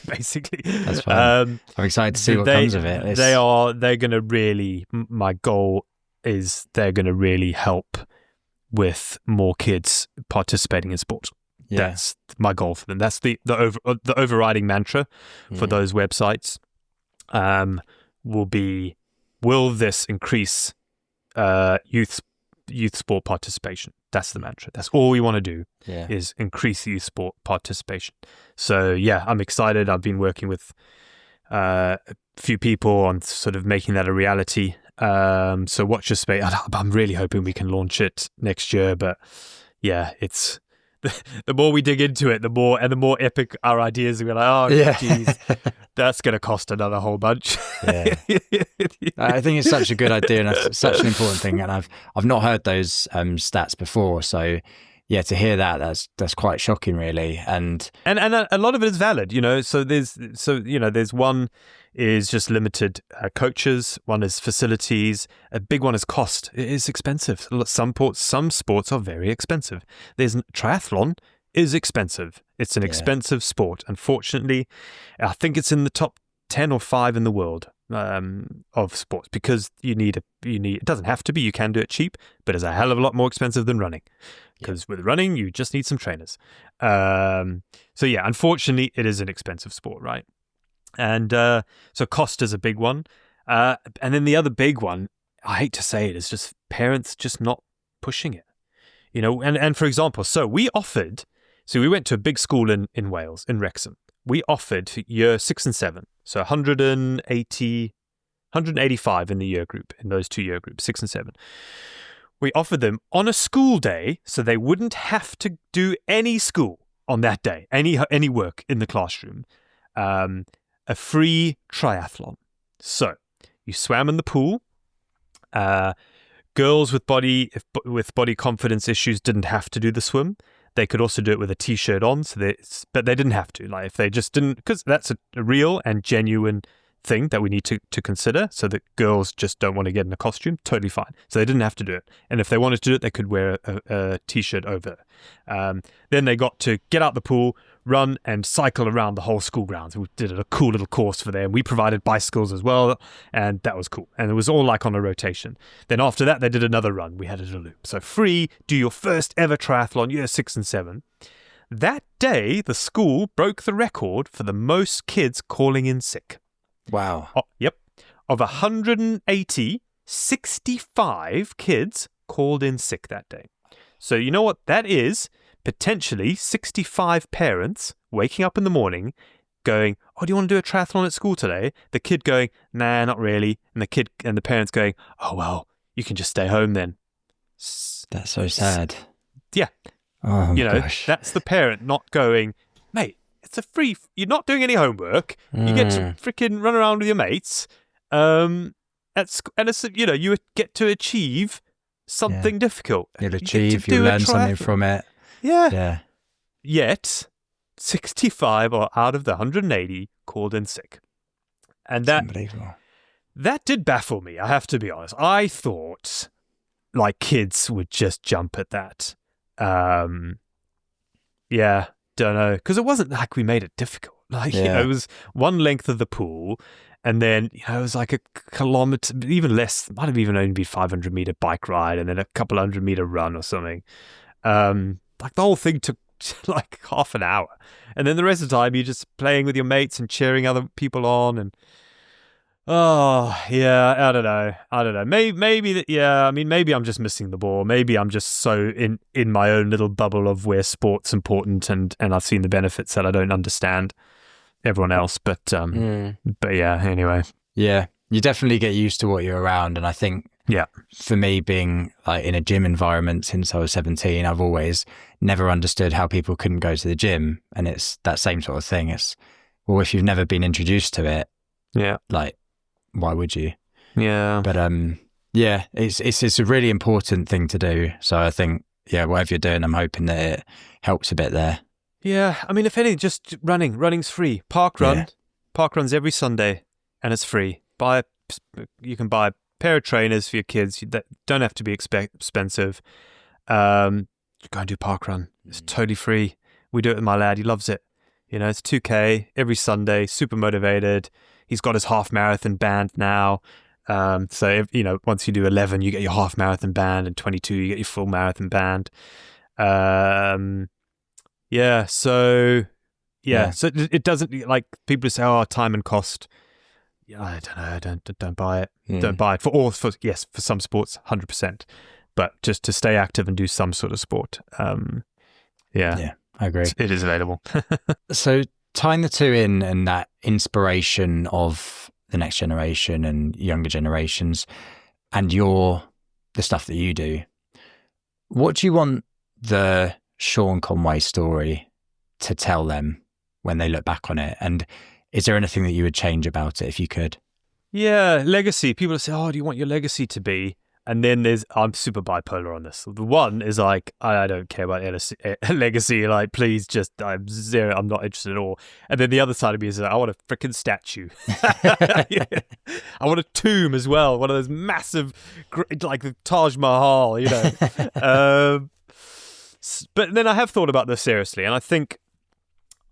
basically. That's fine. I'm excited to see what comes of it. They're going to really, my goal is they're going to really help with more kids participating in sport. Yeah. That's my goal for them. That's the overriding mantra for those websites. Will this increase youth sport participation? That's the mantra. That's all we want to do is increase youth sport participation. So yeah, I'm excited. I've been working with a few people on sort of making that a reality. So watch this space. I'm really hoping we can launch it next year. But yeah, it's the more we dig into it, the more epic our ideas are. We're like, geez, that's going to cost another whole bunch. Yeah, I think it's such a good idea and it's such an important thing. And I've not heard those stats before, so yeah, to hear that's quite shocking, really. And a lot of it is valid, you know. So there's one is just limited coaches, one is facilities, a big one is cost. It is expensive. Some sports are very expensive. Triathlon is expensive. It's an expensive sport. Unfortunately, I think it's in the top 10 or 5 in the world of sports, because you need it doesn't have to be, you can do it cheap, but it's a hell of a lot more expensive than running, because with running you just need some trainers. So yeah, unfortunately it is an expensive sport, right? And so cost is a big one, and then the other big one, I hate to say it, is just parents just not pushing it, you know. And for example, we went to a big school in Wales, in Wrexham. We offered year 6 and 7, so 185 in the year group, in those 2 year groups, 6 and 7. We offered them on a school day, so they wouldn't have to do any school on that day, any work in the classroom, a free triathlon. So you swam in the pool. Girls with body confidence issues didn't have to do the swim. They could also do it with a t-shirt on, but they didn't have to. Like, if they just didn't, because that's a real and genuine thing that we need to consider. So that girls just don't want to get in a costume, totally fine. So they didn't have to do it. And if they wanted to do it, they could wear a t-shirt over. Then they got to get out the pool, run and cycle around the whole school grounds. We did a cool little course for them. We provided bicycles as well, and that was cool. And it was all like on a rotation. Then after that, they did another run. We had a little loop. So free, do your first ever triathlon, year 6 and 7. That day, the school broke the record for the most kids calling in sick. Wow. Yep. Of 180, 65 kids called in sick that day. So you know what that is? Potentially 65 parents waking up in the morning going, "Oh, do you want to do a triathlon at school today?" The kid going, "Nah, not really." And the parents going, "Oh, well, you can just stay home then." That's so sad. Yeah. Oh, you know, gosh. that's the parent not going, "Mate, it's a free, you're not doing any homework. You get to freaking run around with your mates. And it's, you know, you get to achieve something difficult. You learn something from it. Yeah. Yet, 65 out of the 180 called in sick. And That's unbelievable. That did baffle me, I have to be honest. I thought, like, kids would just jump at that. Yeah, don't know. Because it wasn't like we made it difficult. Like, you know, it was one length of the pool, and then, you know, it was like a kilometer, even less, might have even only been 500-meter bike ride, and then a couple 100-meter run or something. Like, the whole thing took like half an hour, and then the rest of the time you're just playing with your mates and cheering other people on. And I don't know. Maybe I mean, maybe I'm just missing the ball. Maybe I'm just so in my own little bubble of where sport's important, and I've seen the benefits that I don't understand everyone else. But yeah, anyway. Yeah, you definitely get used to what you're around, and I think Yeah. For me, being like in a gym environment since I was 17, I've always never understood how people couldn't go to the gym. And it's that same sort of thing. It's, well, if you've never been introduced to it, Yeah. like, why would you? Yeah. But yeah, it's a really important thing to do. So I think, yeah, whatever you're doing, I'm hoping that it helps a bit there. Yeah. I mean, if anything, just running. Running's free. Park run. Yeah. Park runs every Sunday, and it's free. You can buy a pair of trainers for your kids that don't have to be expensive. Go and do park run. It's totally free. We do it with my lad. He loves it. You know, it's 2K every Sunday. Super motivated. He's got his half marathon band now. So if, you know, once you do 11, you get your half marathon band, and 22, you get your full marathon band. Yeah. So yeah. So it doesn't, like, people say, oh, time and cost. Yeah, I don't know. Don't buy it. Don't buy it for some sports, 100%. But just to stay active and do some sort of sport. Yeah, I agree. It is available. So tying the two in, and that inspiration of the next generation and younger generations, and the stuff that you do, what do you want the Sean Conway story to tell them when they look back on it? And is there anything that you would change about it if you could? Yeah, legacy. People say, oh, do you want your legacy to be? And then I'm super bipolar on this. The one is like, I don't care about legacy. Like, please, I'm zero. I'm not interested at all. And then the other side of me is like, I want a freaking statue. Yeah. I want a tomb as well. One of those massive, like the Taj Mahal, you know. But then I have thought about this seriously. And I think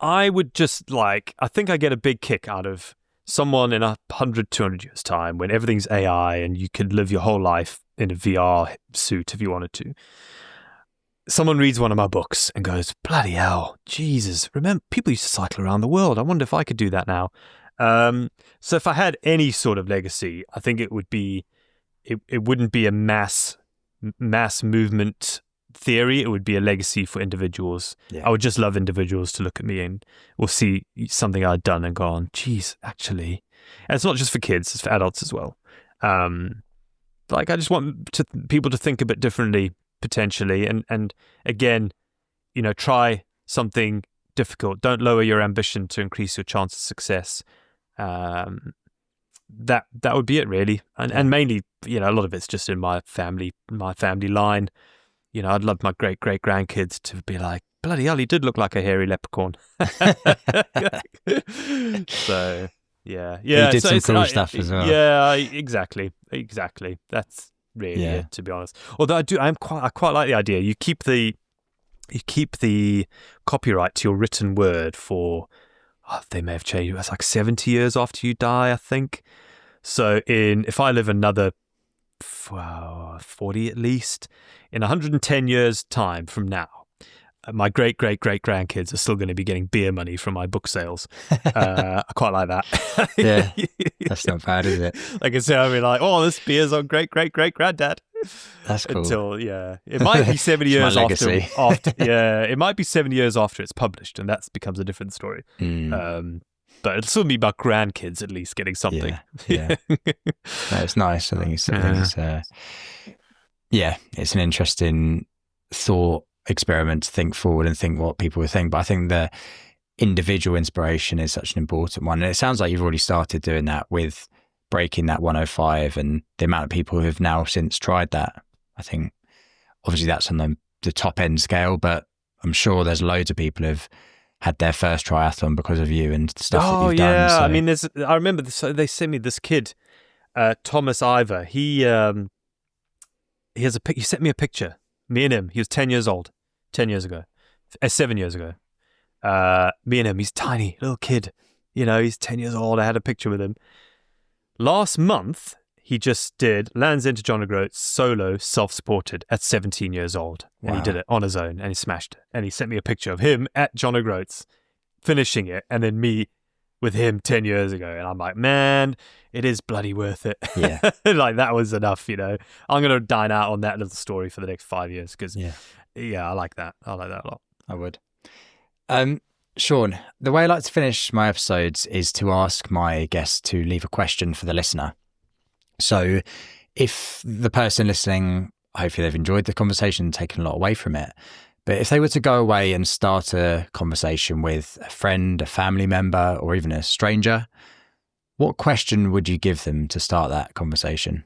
I would just I think I get a big kick out of someone in 100, 200 years' time when everything's AI and you could live your whole life in a VR suit if you wanted to. Someone reads one of my books and goes, bloody hell, Jesus, remember, people used to cycle around the world. I wonder if I could do that now. So if I had any sort of legacy, I think it would be, it wouldn't be a mass movement theory. It would be a legacy for individuals. I would just love individuals to look at me and will see something I'd done and gone, geez, actually. And it's not just for kids, it's for adults as well. I just want people to think a bit differently, potentially, and again, you know, try something difficult. Don't lower your ambition to increase your chance of success. That would be it, really. And mainly, you know, a lot of it's just in my family line. You know, I'd love my great-great-grandkids to be like, bloody hell, he did look like a hairy leprechaun. So, yeah. He did some cool stuff as well. Yeah, exactly. That's really it, to be honest. Although I quite like the idea. You keep the copyright to your written word for, they may have changed. It's like 70 years after you die, I think. So if I live another 40 at least, in 110 years time from now, my great-great-great-grandkids are still going to be getting beer money from my book sales. I quite like that. Yeah, that's not bad, is it? Like I say, I'll be like, oh, this beer's on great-great-great-granddad. That's cool. Until, it might be 70 years after. It might be 70 years after it's published, and that becomes a different story. But it'll still be my grandkids at least getting something. Yeah. No, it's nice. I think it's it's an interesting thought experiment to think forward and think what people would think. But I think the individual inspiration is such an important one. And it sounds like you've already started doing that with breaking that 105 and the amount of people who have now since tried that. I think obviously that's on the top end scale, but I'm sure there's loads of people who've had their first triathlon because of you and stuff that you've done. So. I mean, I remember this, they sent me this kid, Thomas Ivor. He sent me a picture, me and him. He was 10 years old, 7 years ago. Me and him, he's tiny, little kid. You know, he's 10 years old. I had a picture with him. Last month, he just did Land's End to John O'Groats solo, self-supported at 17 years old. And he did it on his own and he smashed it. And he sent me a picture of him at John O'Groats finishing it and then me with him 10 years ago. And I'm like, man, it is bloody worth it. Yeah. Like that was enough, you know. I'm going to dine out on that little story for the next 5 years because, I like that. I like that a lot. I would. Sean, the way I like to finish my episodes is to ask my guests to leave a question for the listener. So if the person listening, hopefully they've enjoyed the conversation and taken a lot away from it. But if they were to go away and start a conversation with a friend, a family member, or even a stranger, what question would you give them to start that conversation?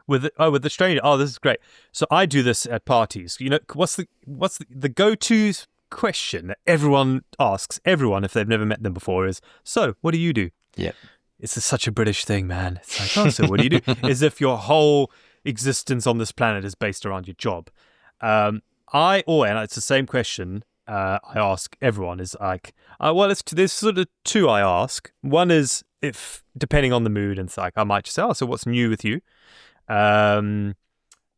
With the stranger. Oh, this is great. So I do this at parties. You know, what's the go-to question that everyone asks everyone if they've never met them before is, so what do you do? Yeah. It's such a British thing, man. It's like, oh, so what do you do? As if your whole existence on this planet is based around your job. And it's the same question I ask everyone is like, there's sort of two I ask. One is if, depending on the mood, and it's like, I might just say, oh, so what's new with you? But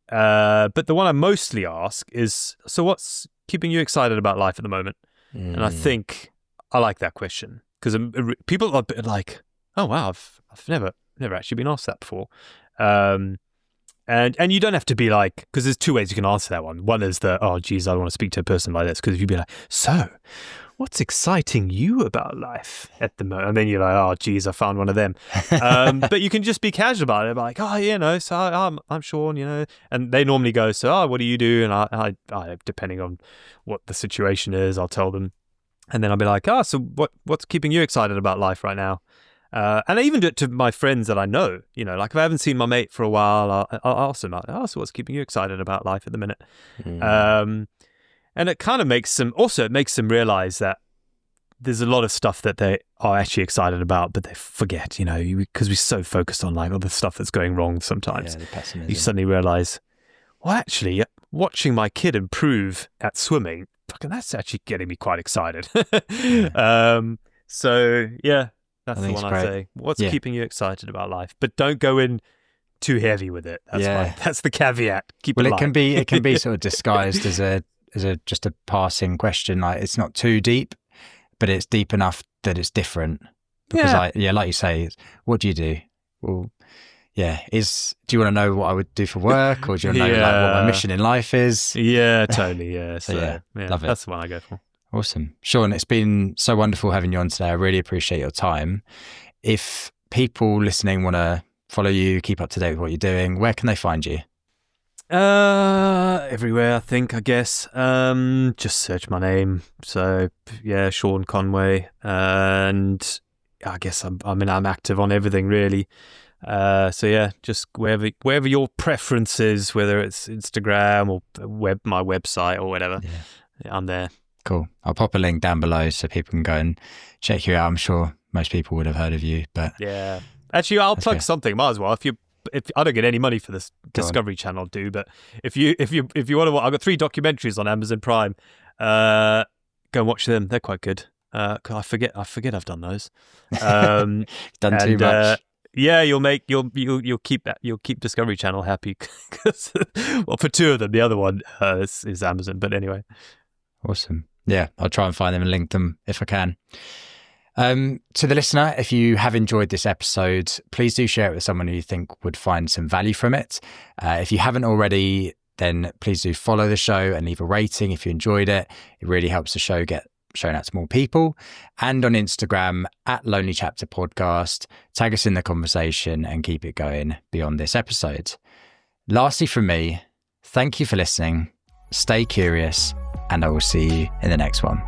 the one I mostly ask is, so what's keeping you excited about life at the moment? And I think I like that question because people are a bit like, oh wow, I've never actually been asked that before. And you don't have to be like, because there's two ways you can answer that one. One is the, oh geez, I don't want to speak to a person like this, because if you'd be like, so what's exciting you about life at the moment? And then you're like, oh geez, I found one of them. But you can just be casual about it, like, oh, you know, so I'm Sean, you know, and they normally go, so what do you do? And I depending on what the situation is, I'll tell them, and then I'll be like, oh, so what's keeping you excited about life right now? And I even do it to my friends that I know, you know, like if I haven't seen my mate for a while, I'll ask them, oh, so what's keeping you excited about life at the minute? And it kind of makes them realize that there's a lot of stuff that they are actually excited about, but they forget, you know, because we're so focused on like all the stuff that's going wrong sometimes. Yeah, the pessimism. You suddenly realize, well, actually, watching my kid improve at swimming, fucking, that's actually getting me quite excited. So, yeah. That's the one I say. What's keeping you excited about life? But don't go in too heavy with it. That's the caveat. Keep it light. It can be sort of disguised as just a passing question. Like it's not too deep, but it's deep enough that it's different. Because like you say, what do you do? Well, do you want to know what I would do for work, or do you want to know like what my mission in life is? Yeah, totally. Yeah. So love it. That's the one I go for. Awesome. Sean, it's been so wonderful having you on today. I really appreciate your time. If people listening want to follow you, keep up to date with what you're doing, where can they find you? Everywhere, I guess. Just search my name. So, yeah, Sean Conway. And I guess I'm active on everything, really. So, yeah, just wherever your preference is, whether it's Instagram or my website or whatever, I'm there. Cool. I'll pop a link down below so people can go and check you out. I'm sure most people would have heard of you, but yeah. Actually, I'll plug something. Might as well. If I don't get any money for this Discovery Channel, if you want to, I've got 3 documentaries on Amazon Prime. Go and watch them. They're quite good. I forget I've done those. Done too much. Yeah, you'll keep Discovery Channel happy because for 2 of them, the other one is Amazon. But anyway, awesome. Yeah, I'll try and find them and link them if I can. To the listener, if you have enjoyed this episode, please do share it with someone who you think would find some value from it. If you haven't already, then please do follow the show and leave a rating if you enjoyed it. It really helps the show get shown out to more people. And on Instagram @Lonely Chapter Podcast, tag us in the conversation and keep it going beyond this episode. Lastly from me, thank you for listening. Stay curious, and I will see you in the next one.